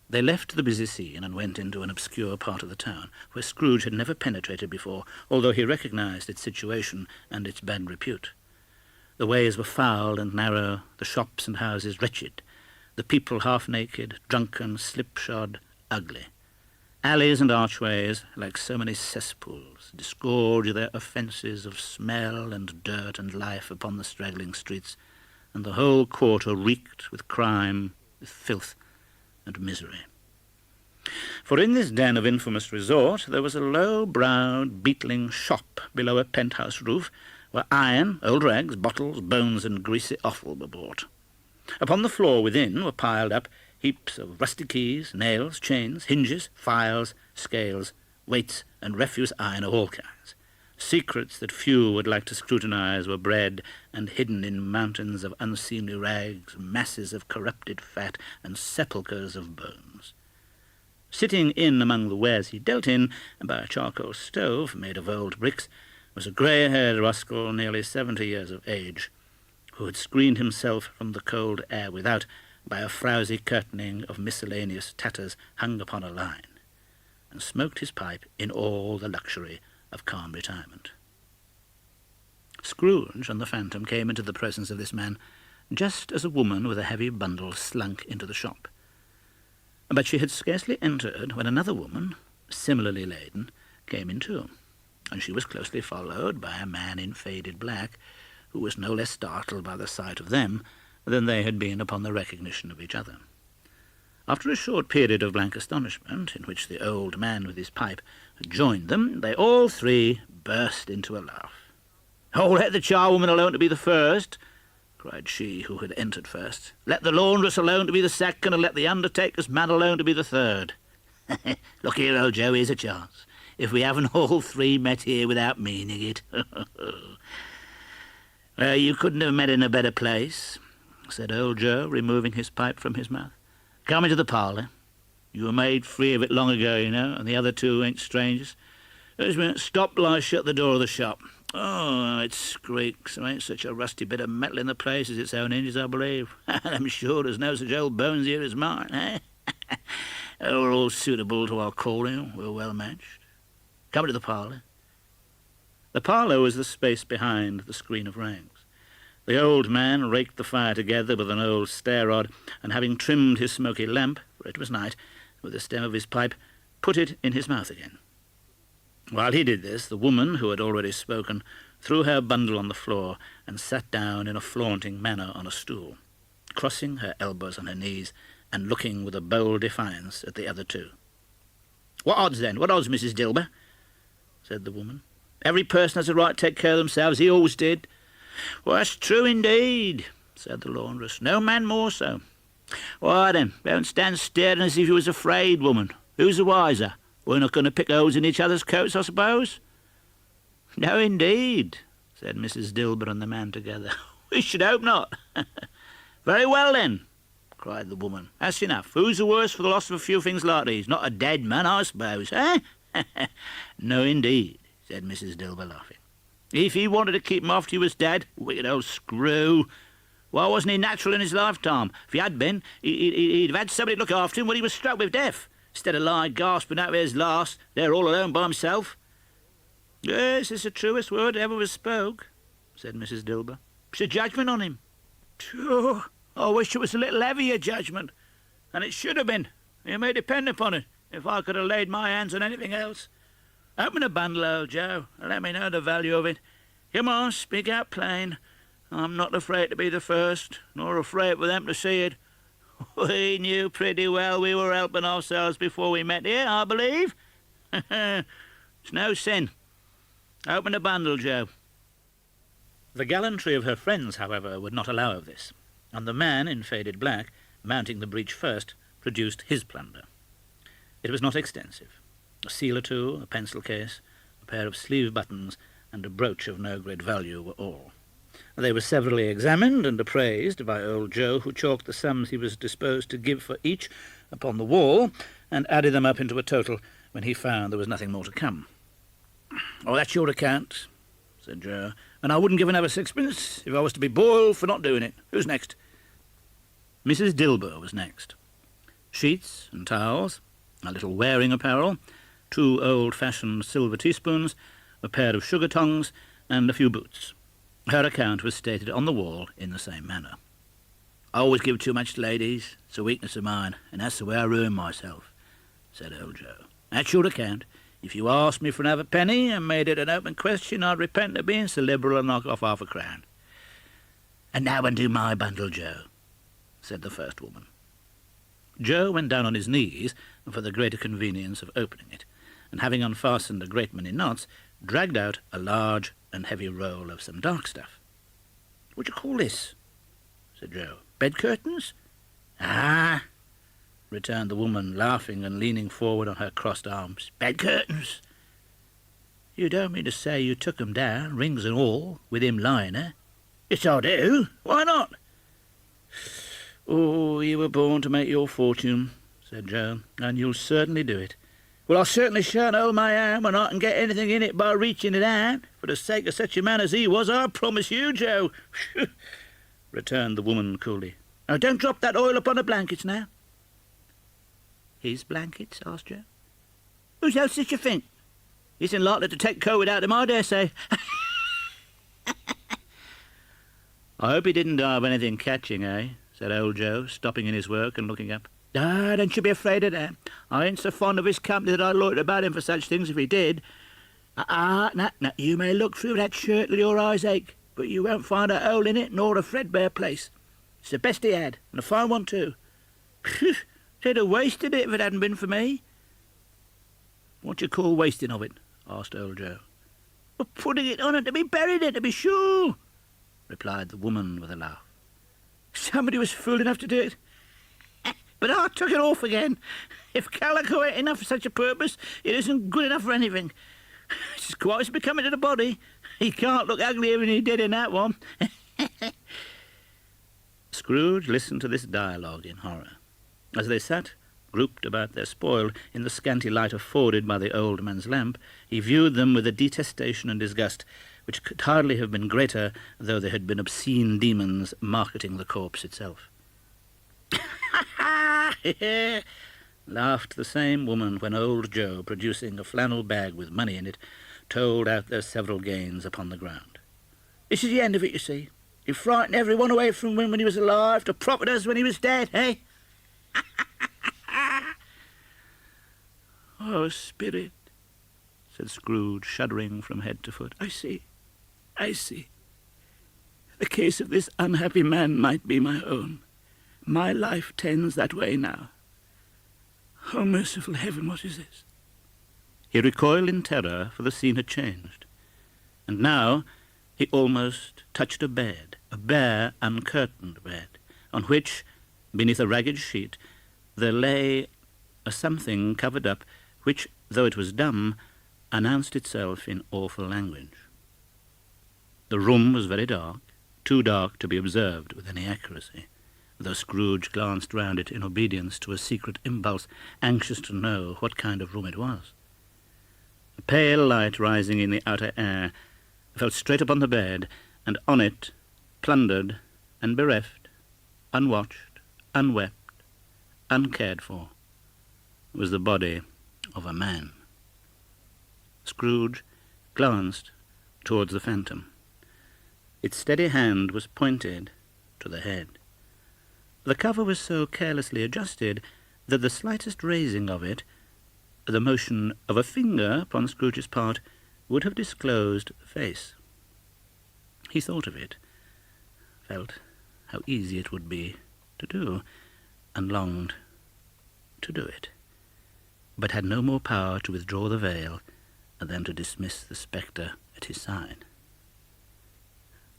They left the busy scene and went into an obscure part of the town, where Scrooge had never penetrated before, although he recognized its situation and its bad repute. The ways were foul and narrow, the shops and houses wretched, the people half-naked, drunken, slipshod, ugly. Alleys and archways, like so many cesspools, disgorged their offences of smell and dirt and life upon the straggling streets, and the whole quarter reeked with crime, with filth, and misery. For in this den of infamous resort there was a low-browed, beetling shop below a penthouse roof, where iron, old rags, bottles, bones, and greasy offal were bought. Upon the floor within were piled up heaps of rusty keys, nails, chains, hinges, files, scales, weights, and refuse iron of all kinds. Secrets that few would like to scrutinize were bred and hidden in mountains of unseemly rags, masses of corrupted fat, and sepulchres of bones. Sitting in among the wares he dealt in, by a charcoal stove made of old bricks, was a grey-haired rascal nearly 70 years of age, who had screened himself from the cold air without by a frowsy curtaining of miscellaneous tatters hung upon a line, and smoked his pipe in all the luxury of calm retirement. Scrooge and the phantom came into the presence of this man just as a woman with a heavy bundle slunk into the shop. But she had scarcely entered when another woman, similarly laden, came in too, and she was closely followed by a man in faded black, who was no less startled by the sight of them than they had been upon the recognition of each other. After a short period of blank astonishment, in which the old man with his pipe had joined them, they all three burst into a laugh. "Oh, let the charwoman alone to be the first," cried she who had entered first. "Let the laundress alone to be the second, and let the undertaker's man alone to be the third. Look here, old Joe, here's a chance. If we haven't all three met here without meaning it." "Well, you couldn't have met in a better place," said old Joe, removing his pipe from his mouth. "Come into the parlour. You were made free of it long ago, you know, and the other two ain't strangers. Just a minute, stop till I shut the door of the shop. Oh, it squeaks. There ain't such a rusty bit of metal in the place as its own hinges, I believe. And I'm sure there's no such old bones here as mine, eh? We're all suitable to our calling. We're well matched. Come into the parlour." The parlour was the space behind the screen of rags. The old man raked the fire together with an old stair-rod, and having trimmed his smoky lamp, for it was night, with the stem of his pipe, put it in his mouth again. While he did this, the woman, who had already spoken, threw her bundle on the floor and sat down in a flaunting manner on a stool, crossing her elbows on her knees and looking with a bold defiance at the other two. "What odds, then? What odds, Mrs. Dilber?" said the woman. Every person has a right to take care of themselves. He always did. Well, that's true indeed, said the laundress. No man more so. Why then, don't stand staring as if you was afraid, woman. Who's the wiser? We're not going to pick holes in each other's coats, I suppose? No, indeed, said Mrs. Dilber and the man together. We should hope not. Very well, then, cried the woman. That's enough. Who's the worse for the loss of a few things like these? Not a dead man, I suppose, eh? No, indeed, said Mrs. Dilber, laughing. If he wanted to keep him after he was dead, wicked old screw. Why wasn't he natural in his lifetime? If he had been, he'd have had somebody to look after him when he was struck with death, instead of lying gasping out of his last, there all alone by himself. Yes, it's the truest word ever was spoke, said Mrs. Dilber. It's a judgment on him. Phew, I wish it was a little heavier judgment, and it should have been. You may depend upon it, if I could have laid my hands on anything else. Open the bundle, old Joe, and let me know the value of it. Come on, speak out plain. I'm not afraid to be the first, nor afraid for them to see it. We knew pretty well we were helping ourselves before we met here, I believe. It's no sin. Open the bundle, Joe. The gallantry of her friends, however, would not allow of this, and the man in faded black, mounting the breach first, produced his plunder. It was not extensive. A seal or two, a pencil case, a pair of sleeve buttons, and a brooch of no great value were all. They were severally examined and appraised by old Joe, who chalked the sums he was disposed to give for each upon the wall, and added them up into a total when he found there was nothing more to come. Oh, that's your account, said Joe, and I wouldn't give another sixpence if I was to be boiled for not doing it. Who's next? Mrs. Dilber was next. Sheets and towels, a little wearing apparel, 2 old-fashioned silver teaspoons, a pair of sugar tongs, and a few boots. Her account was stated on the wall in the same manner. I always give too much to ladies. It's a weakness of mine, and that's the way I ruin myself, said old Joe. That's your account. If you asked me for another penny and made it an open question, I'd repent of being so liberal and knock off half a crown. And now undo my bundle, Joe, said the first woman. Joe went down on his knees for the greater convenience of opening it, and having unfastened a great many knots, dragged out a large and heavy roll of some dark stuff. What do you call this? Said Joe. Bed curtains? Ah, returned the woman, laughing and leaning forward on her crossed arms. Bed curtains? You don't mean to say you took 'em down, rings and all, with him lying there? Yes, I do. Why not? Oh, you were born to make your fortune, said Joe, and you'll certainly do it. Well, I certainly shan't hold my arm when I can get anything in it by reaching it out. For the sake of such a man as he was, I promise you, Joe, returned the woman coolly. Now, don't drop that oil upon the blankets now. His blankets? Asked Joe. Whose else did you think? He isn't likely to take cold without them, I dare say. I hope he didn't die of anything catching, eh? Said old Joe, stopping in his work and looking up. Ah, don't you be afraid of that. I ain't so fond of his company that I'd loiter about him for such things if he did. Now, you may look through that shirt till your eyes ache, but you won't find a hole in it nor a threadbare place. It's the best he had, and a fine one too. They'd have wasted it if it hadn't been for me. What do you call wasting of it? Asked old Joe. Well, putting it on and to be buried in, to be sure, replied the woman with a laugh. Somebody was fool enough to do it. But I took it off again. If calico ain't enough for such a purpose, it isn't good enough for anything. It's quite as becoming to the body. He can't look uglier than he did in that one. Scrooge listened to this dialogue in horror. As they sat, grouped about their spoil, in the scanty light afforded by the old man's lamp, he viewed them with a detestation and disgust which could hardly have been greater though they had been obscene demons marketing the corpse itself. Laughed the same woman when old Joe, producing a flannel bag with money in it, told out their several gains upon the ground. This is the end of it, you see. He frightened everyone away from him when he was alive to profit us when he was dead, eh? Oh, spirit, said Scrooge, shuddering from head to foot. I see. The case of this unhappy man might be my own. My life tends that way now. Oh, merciful heaven, what is this? He recoiled in terror, for the scene had changed. And now he almost touched a bed, a bare, uncurtained bed, on which, beneath a ragged sheet, there lay a something covered up which, though it was dumb, announced itself in awful language. The room was very dark, too dark to be observed with any accuracy, though Scrooge glanced round it in obedience to a secret impulse, anxious to know what kind of room it was. A pale light rising in the outer air fell straight upon the bed, and on it, plundered and bereft, unwatched, unwept, uncared for, was the body of a man. Scrooge glanced towards the phantom. Its steady hand was pointed to the head. The cover was so carelessly adjusted that the slightest raising of it, the motion of a finger upon Scrooge's part, would have disclosed the face. He thought of it, felt how easy it would be to do, and longed to do it, but had no more power to withdraw the veil than to dismiss the spectre at his side.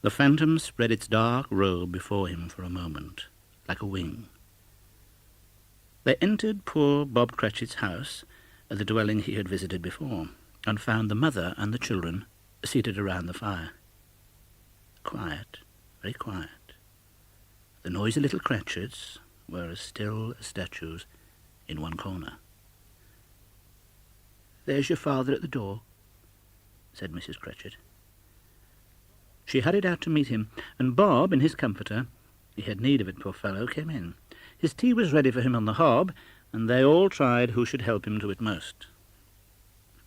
The phantom spread its dark robe before him for a moment, like a wing. They entered poor Bob Cratchit's house, the dwelling he had visited before, and found the mother and the children seated around the fire. Quiet, very quiet. The noisy little Cratchits were as still as statues in one corner. "There's your father at the door," said Mrs. Cratchit. She hurried out to meet him, and Bob, in his comforter, he had need of it, poor fellow, came in. His tea was ready for him on the hob, and they all tried who should help him to it most.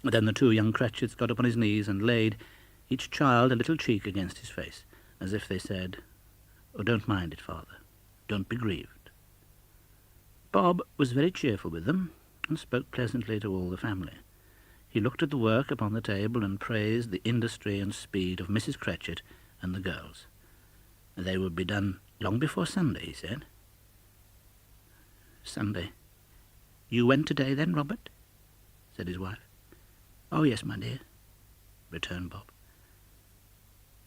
Then the two young Cratchits got upon his knees and laid, each child, a little cheek against his face, as if they said, "Oh, don't mind it, father. Don't be grieved." Bob was very cheerful with them, and spoke pleasantly to all the family. He looked at the work upon the table and praised the industry and speed of Mrs. Cratchit and the girls. They would be done long before Sunday, he said. "Sunday. You went today then, Robert?" said his wife. "Oh, yes, my dear," returned Bob.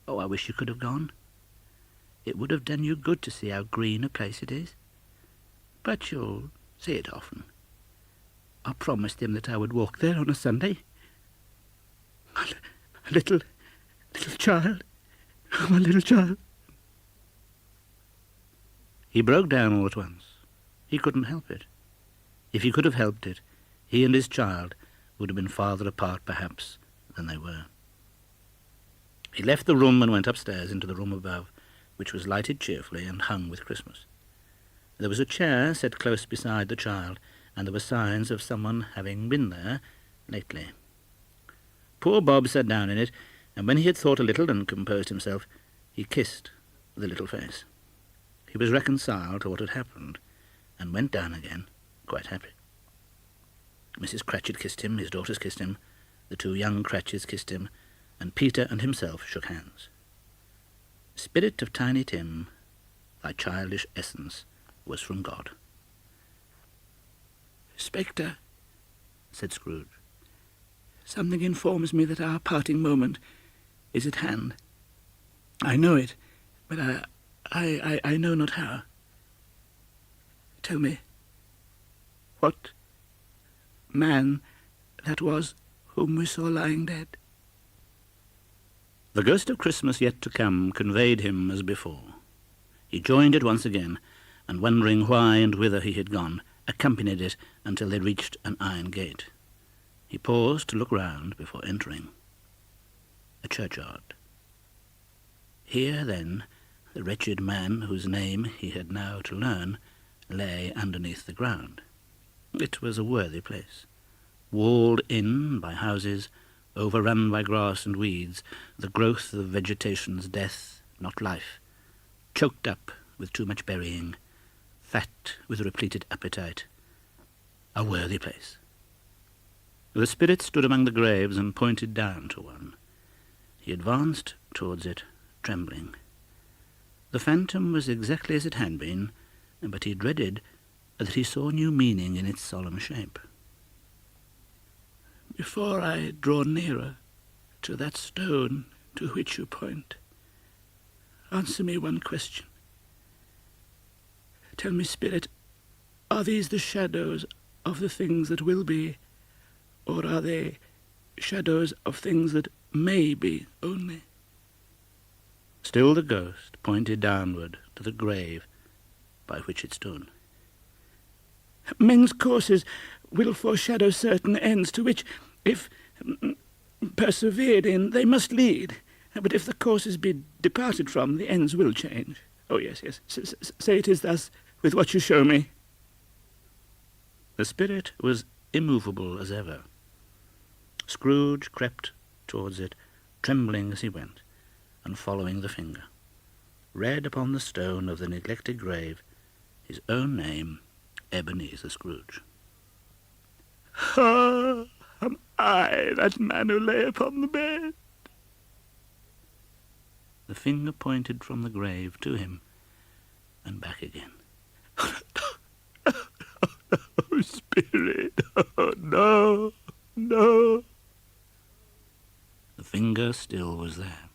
"Oh, I wish you could have gone. It would have done you good to see how green a place it is. But you'll see it often. I promised him that I would walk there on a Sunday. A little child. Oh, my little child." He broke down all at once. He couldn't help it. If he could have helped it, he and his child would have been farther apart, perhaps, than they were. He left the room and went upstairs into the room above, which was lighted cheerfully and hung with Christmas. There was a chair set close beside the child, and there were signs of someone having been there lately. Poor Bob sat down in it, and when he had thought a little and composed himself, he kissed the little face. He was reconciled to what had happened, and went down again, quite happy. Mrs. Cratchit kissed him, his daughters kissed him, the two young Cratchits kissed him, and Peter and himself shook hands. Spirit of Tiny Tim, thy childish essence was from God. "Spectre," said Scrooge, "something informs me that our parting moment is at hand. I know it, but I know not how. Tell me, what man that was whom we saw lying dead?" The ghost of Christmas yet to come conveyed him as before. He joined it once again, and wondering why and whither he had gone, accompanied it until they reached an iron gate. He paused to look round before entering. A churchyard. Here, then, the wretched man whose name he had now to learn lay underneath the ground. It was a worthy place, walled in by houses, overrun by grass and weeds, the growth of vegetation's death, not life, choked up with too much burying, fat with repleted appetite. A worthy place. The spirit stood among the graves and pointed down to one. He advanced towards it, trembling. The phantom was exactly as it had been, but he dreaded that he saw new meaning in its solemn shape. "Before I draw nearer to that stone to which you point. Answer me one question. Tell me, Spirit, are these the shadows of the things that will be, or are they shadows of things that may be only? Still the ghost pointed downward to the grave by which it stood. Men's courses will foreshadow certain ends to which, if persevered in, they must lead. But if the courses be departed from, the ends will change. Oh, yes, yes. Say it is thus with what you show me. The spirit was immovable as ever. Scrooge crept towards it, trembling as he went, and following the finger, read upon the stone of the neglected grave his own name, Ebenezer Scrooge. Ah, am I that man who lay upon the bed? The finger pointed from the grave to him and back again. Oh, Spirit, oh, no, no. The finger still was there.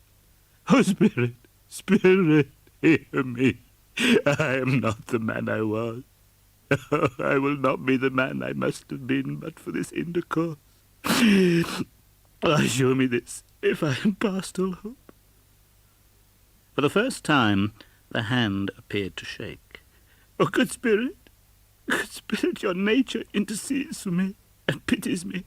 Oh, Spirit, Spirit, hear me. I am not the man I was. I will not be the man I must have been but for this intercourse. Show me this, if I am past all hope. For the first time, the hand appeared to shake. Oh, good Spirit, your nature intercedes for me and pities me.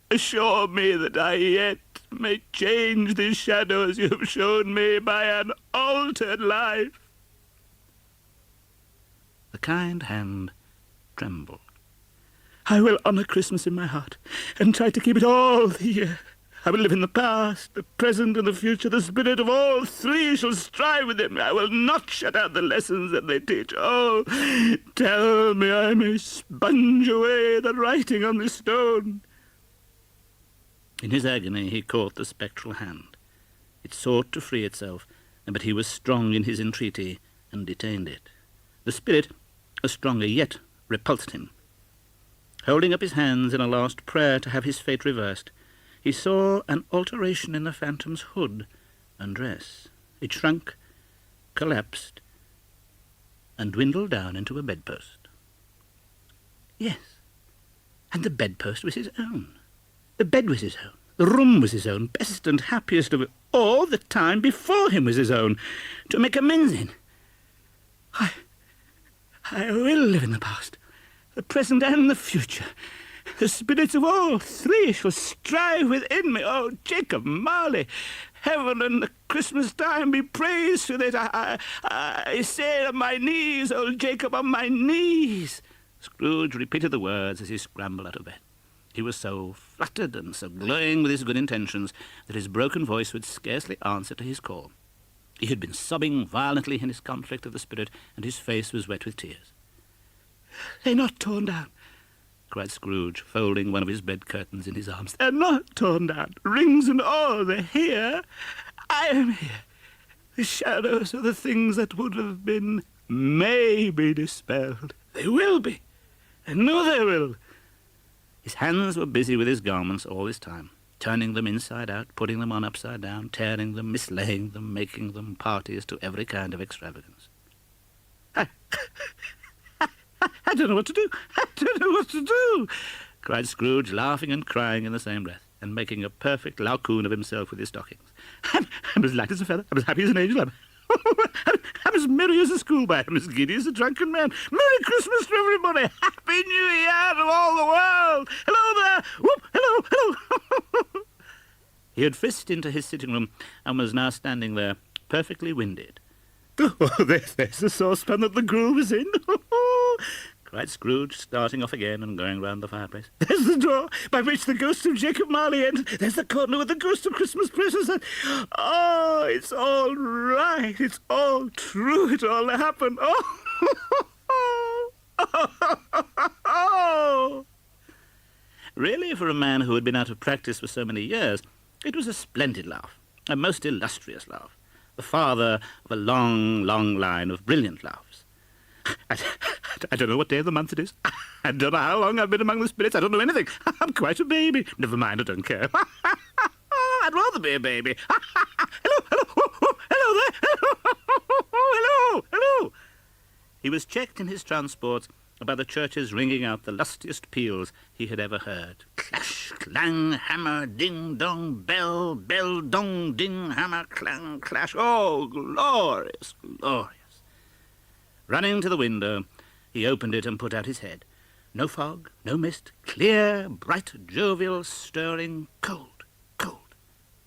Assure me that I yet may change these shadows you have shown me by an altered life. The kind hand trembled. I will honour Christmas in my heart and try to keep it all the year. I will live in the past, the present, and the future. The spirit of all three shall strive within me. I will not shut out the lessons that they teach. Oh, tell me I may sponge away the writing on this stone. In his agony he caught the spectral hand. It sought to free itself, but he was strong in his entreaty and detained it. The spirit, stronger yet, repulsed him. Holding up his hands in a last prayer to have his fate reversed, he saw an alteration in the phantom's hood and dress. It shrunk, collapsed, and dwindled down into a bedpost. Yes, and the bedpost was his own. The bed was his own. The room was his own. Best and happiest of it. All the time before him was his own, to make amends in. I will live in the past, the present and the future. The spirits of all three shall strive within me. Oh, Jacob Marley, heaven and the Christmas time be praised for it. I say on my knees, old Jacob, on my knees. Scrooge repeated the words as he scrambled out of bed. He was so fluttered and so glowing with his good intentions that his broken voice would scarcely answer to his call. He had been sobbing violently in his conflict of the spirit, and his face was wet with tears. They're not torn down, cried Scrooge, folding one of his bed curtains in his arms. They're not torn down, rings and all. They're here. I am here. The shadows of the things that would have been may be dispelled. They will be. I know they will. His hands were busy with his garments all this time, turning them inside out, putting them on upside down, tearing them, mislaying them, making them parties to every kind of extravagance. I don't know what to do. I don't know what to do, cried Scrooge, laughing and crying in the same breath, and making a perfect laocoon of himself with his stockings. I'm as light as a feather. I'm as happy as an angel. I'm as merry as a schoolboy. I'm as giddy as a drunken man. Merry Christmas to everybody. Happy New Year to all the world. Hello there. Whoop, hello, hello. He had frisked into his sitting room and was now standing there, perfectly winded. Oh, there's the saucepan that the gruel was in. cried Scrooge, starting off again and going round the fireplace. There's the door by which the ghost of Jacob Marley entered. There's the corner with the ghost of Christmas presents. Oh, it's all right. It's all true. It all happened. Oh. Really, for a man who had been out of practice for so many years, it was a splendid laugh, a most illustrious laugh, the father of a long, long line of brilliant laughs. I don't know what day of the month it is. I don't know how long I've been among the spirits. I don't know anything. I'm quite a baby. Never mind, I don't care. I'd rather be a baby. Hello, hello, hello there. Hello, hello. He was checked in his transports by the churches ringing out the lustiest peals he had ever heard. Clash, clang, hammer, ding, dong, bell, bell, dong, ding, hammer, clang, clash. Oh, glorious, glorious. Running to the window, he opened it and put out his head. No fog, no mist, clear, bright, jovial, stirring, cold, cold,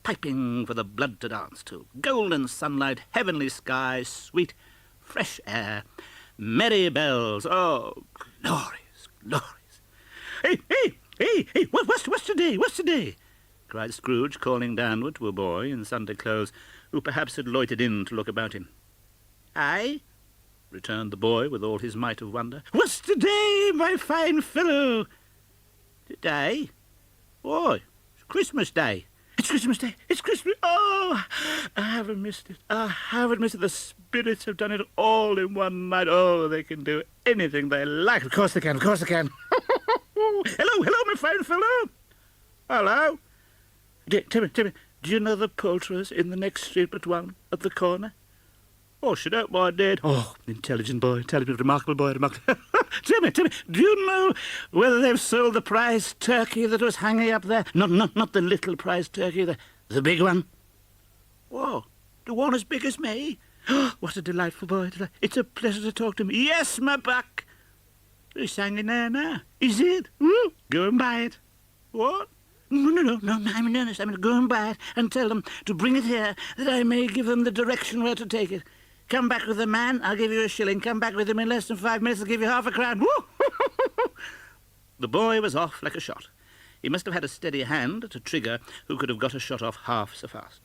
piping for the blood to dance to. Golden sunlight, heavenly sky, sweet, fresh air, merry bells. Oh, glorious, glorious. Hey, what's today? What's today? Cried Scrooge, calling downward to a boy in Sunday clothes who perhaps had loitered in to look about him. Aye, returned the boy with all his might of wonder. What's today, my fine fellow? Today? Why, it's Christmas Day. It's Christmas Day. It's Christmas. Oh, I haven't missed it. I haven't missed it. The spirits have done it all in one night. Oh, they can do anything they like. Of course they can. Of course they can. Hello, my fine fellow. Hello. Tell me, do you know the poulterers in the next street but one, at the corner? Oh, she don't mind it. Oh, intelligent boy, remarkable boy, remarkable. Tell me, do you know whether they've sold the prize turkey that was hanging up there? Not the little prize turkey, the big one. Whoa, the one as big as me? What a delightful boy. It's a pleasure to talk to him. Yes, my buck. He's hanging there now. Is it? Go and buy it. What? No, I'm in earnest. I'm going to go and buy it and tell them to bring it here that I may give them the direction where to take it. Come back with the man, I'll give you a shilling. Come back with him in less than 5 minutes, I'll give you half a crown. Woo! The boy was off like a shot. He must have had a steady hand at a trigger who could have got a shot off half so fast.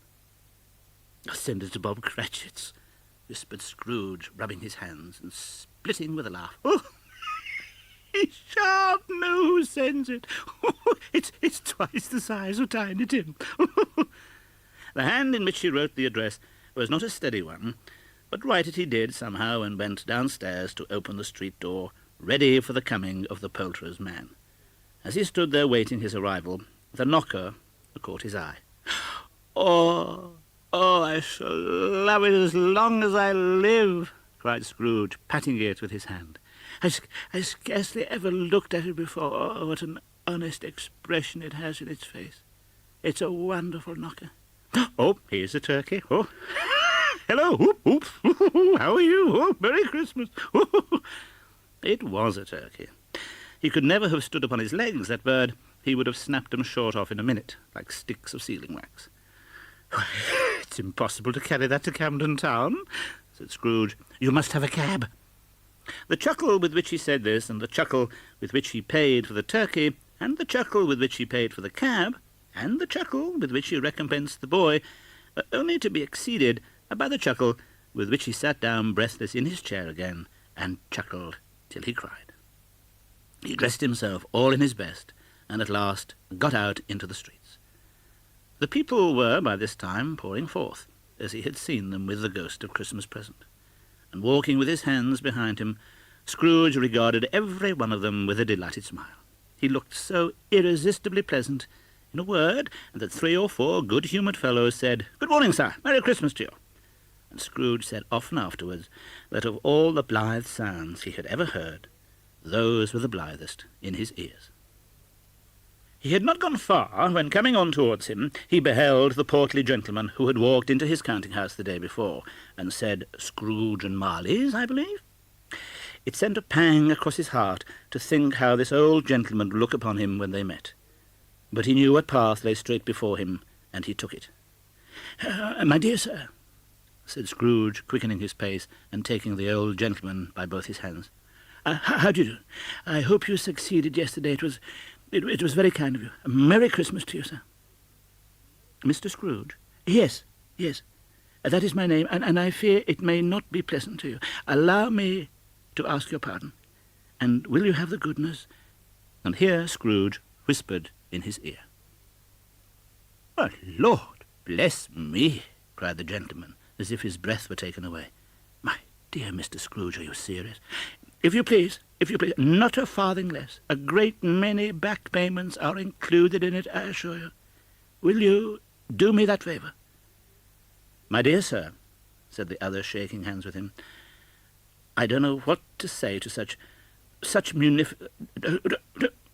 I'll send it to Bob Cratchit's, whispered Scrooge, rubbing his hands and splitting with a laugh. Oh, he shan't know who sends it. It's twice the size of Tiny Tim. The hand in which he wrote the address was not a steady one, but write it he did somehow and went downstairs to open the street door, ready for the coming of the poulterer's man. As he stood there waiting his arrival, the knocker caught his eye. Oh, I shall love it as long as I live, cried Scrooge, patting it with his hand. I scarcely ever looked at it before. Oh, what an honest expression it has in its face. It's a wonderful knocker. Oh, here's the turkey. Oh, hello. Oop. How are you? Oh, Merry Christmas. It was a turkey. He could never have stood upon his legs, that bird. He would have snapped them short off in a minute, like sticks of sealing wax. It's impossible to carry that to Camden Town, said Scrooge. You must have a cab. The chuckle with which he said this, and the chuckle with which he paid for the turkey, and the chuckle with which he paid for the cab, and the chuckle with which he recompensed the boy, were only to be exceeded by the chuckle with which he sat down breathless in his chair again, and chuckled till he cried. He dressed himself all in his best, and at last got out into the streets. The people were by this time pouring forth, as he had seen them with the ghost of Christmas present, and walking with his hands behind him, Scrooge regarded every one of them with a delighted smile. He looked so irresistibly pleasant, in a word, that 3 or 4 good-humoured fellows said, "Good morning, sir. Merry Christmas to you." And Scrooge said often afterwards that of all the blithe sounds he had ever heard, those were the blithest in his ears. He had not gone far when, coming on towards him, he beheld the portly gentleman who had walked into his counting-house the day before, and said, "Scrooge and Marley's, I believe?" It sent a pang across his heart to think how this old gentleman would look upon him when they met. But he knew what path lay straight before him, and he took it. "My dear sir," said Scrooge, quickening his pace, and taking the old gentleman by both his hands. "How do you do? I hope you succeeded yesterday. It was very kind of you. A Merry Christmas to you, sir." "Mr. Scrooge?" Yes. That is my name, and I fear it may not be pleasant to you. Allow me to ask your pardon. And will you have the goodness—" And here Scrooge whispered in his ear. "Oh, Lord bless me," cried the gentleman, as if his breath were taken away. "My dear Mr. Scrooge, are you serious?" If you please, not a farthing less. A great many back payments are included in it, I assure you. Will Do me that favour." "My dear sir," said the other, shaking hands with him, "I don't know what to say to such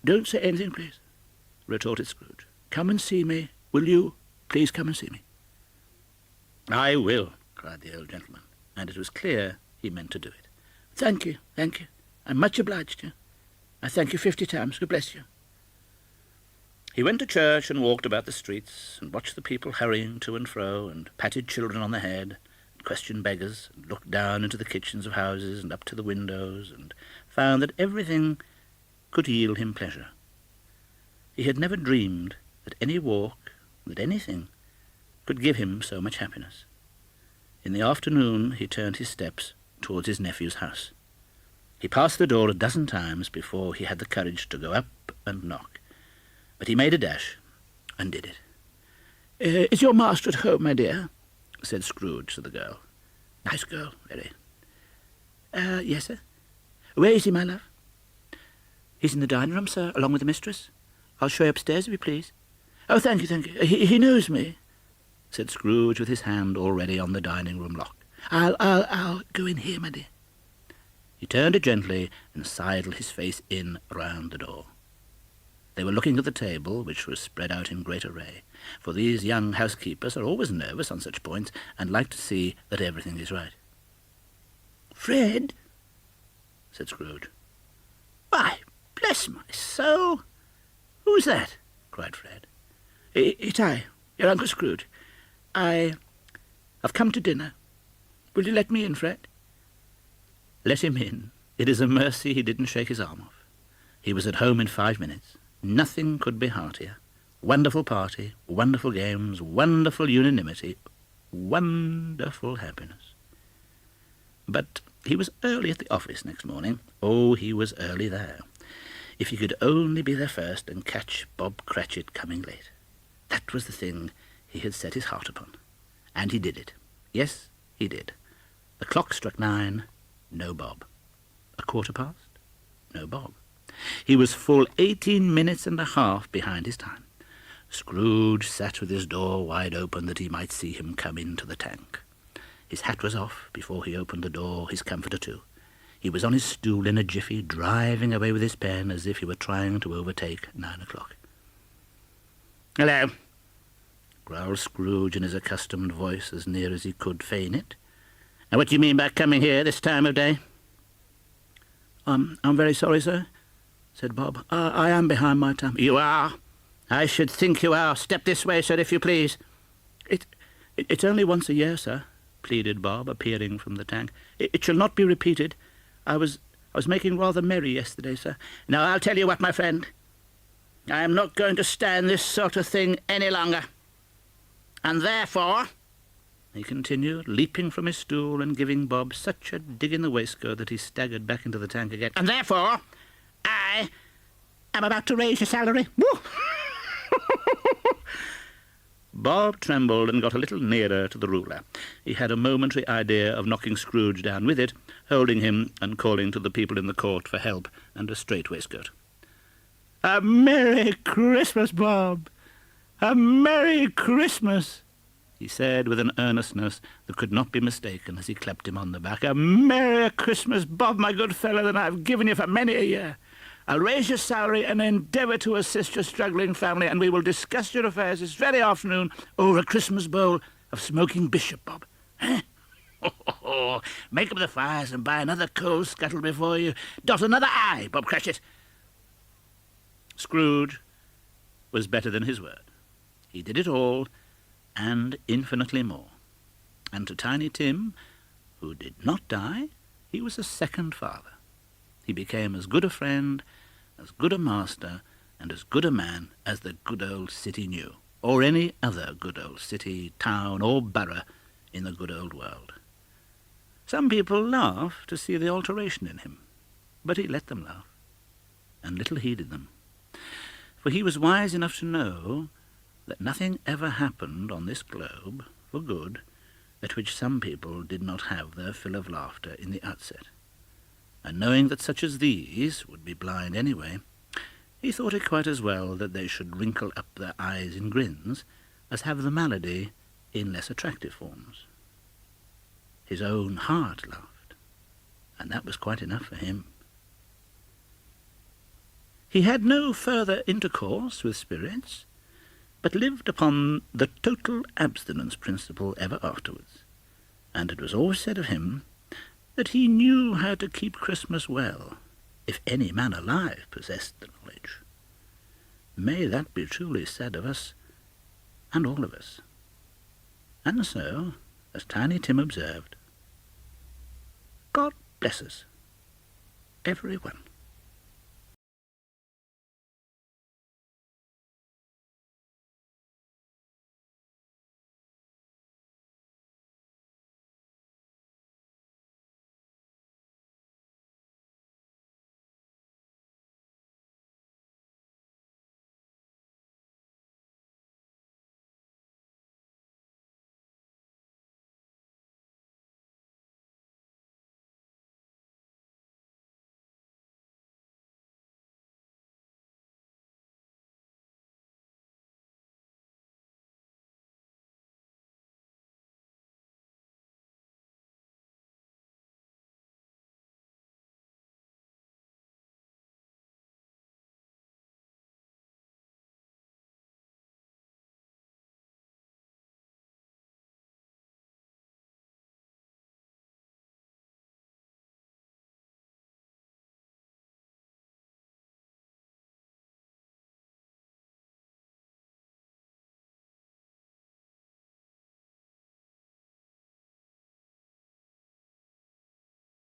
Don't say anything, please," retorted Scrooge. "Come and see me. Will you? Please come and see me." "I will," cried the old gentleman, and it was clear he meant to do it. Thank you, thank you. I'm much obliged to you. I thank you 50 times. God bless you." He went to church and walked about the streets, and watched the people hurrying to and fro, and patted children on the head, and questioned beggars, and looked down into the kitchens of houses and up to the windows, and found that everything could yield him pleasure. He had never dreamed that any walk, that anything, could give him so much happiness. In the afternoon he turned his steps towards his nephew's house. He passed the door a dozen times before he had the courage to go up and knock, but he made a dash and did it. Is your master at home, my dear?" said Scrooge to the girl. "Nice girl, very." Yes, sir." "Where is he, my love?" "He's in the dining room, sir, along with the mistress. I'll show you upstairs, if you please." "Oh, thank you, thank you. He knows me," said Scrooge, with his hand already on the dining room lock. I'll go in here, my dear." He turned it gently and sidled his face in round the door. They were looking at the table, which was spread out in great array, for these young housekeepers are always nervous on such points, and like to see that everything is right. "Fred," said Scrooge. "Why, bless my soul! Who's that?" cried Fred. "It's I, your Uncle Scrooge. I've come to dinner. Will you let me in, Fred?" Let him in. It is a mercy he didn't shake his arm off. He was at home in 5 minutes. Nothing could be heartier. Wonderful party, wonderful games, wonderful unanimity, wonderful happiness. But he was early at the office next morning. Oh, he was early there. If he could only be there first and catch Bob Cratchit coming late. That was the thing he had set his heart upon. And he did it. Yes, he did. The clock struck 9. No Bob. 1:15. No Bob. He was full 18 minutes and a half behind his time. Scrooge sat with his door wide open that he might see him come into the tank. His hat was off before he opened the door, his comforter too. He was on his stool in a jiffy, driving away with his pen as if he were trying to overtake 9 o'clock. "Hello," growled Scrooge in his accustomed voice, as near as he could feign it. "Now, what do you mean by coming here this time of day?" I'm very sorry, sir," said Bob. I am behind my time." "You are? I should think you are. Step this way, sir, if you please." It's only once a year, sir," pleaded Bob, appearing from the tank. It shall not be repeated. I was making rather merry yesterday, sir." "Now, I'll tell you what, my friend. I am not going to stand this sort of thing any longer. And therefore," he continued, leaping from his stool and giving Bob such a dig in the waistcoat that he staggered back into the tank again, "and therefore I am about to raise your salary." Woo! Bob trembled and got a little nearer to the ruler. He had a momentary idea of knocking Scrooge down with it, holding him and calling to the people in the court for help and a straight waistcoat. "A Merry Christmas, Bob! A Merry Christmas!" he said with an earnestness that could not be mistaken as he clapped him on the back. "A Merry Christmas, Bob, my good fellow, than I've given you for many a year. I'll raise your salary and endeavour to assist your struggling family, and we will discuss your affairs this very afternoon over a Christmas bowl of smoking bishop, Bob. Eh? Make up the fires and buy another coal scuttle before you dot another I, Bob Cratchit." Scrooge was better than his word. He did it all, and infinitely more. And to Tiny Tim, who did not die, he was a second father. He became as good a friend, as good a master, and as good a man as the good old city knew, or any other good old city, town, or borough in the good old world. Some people laugh to see the alteration in him, but he let them laugh, and little heeded them. For he was wise enough to know that nothing ever happened on this globe, for good, at which some people did not have their fill of laughter in the outset. And knowing that such as these would be blind anyway, he thought it quite as well that they should wrinkle up their eyes in grins, as have the malady in less attractive forms. His own heart laughed, and that was quite enough for him. He had no further intercourse with spirits, but lived upon the total abstinence principle ever afterwards, and it was always said of him that he knew how to keep Christmas well, if any man alive possessed the knowledge. May that be truly said of us, and all of us. And so, as Tiny Tim observed, God bless us, every one.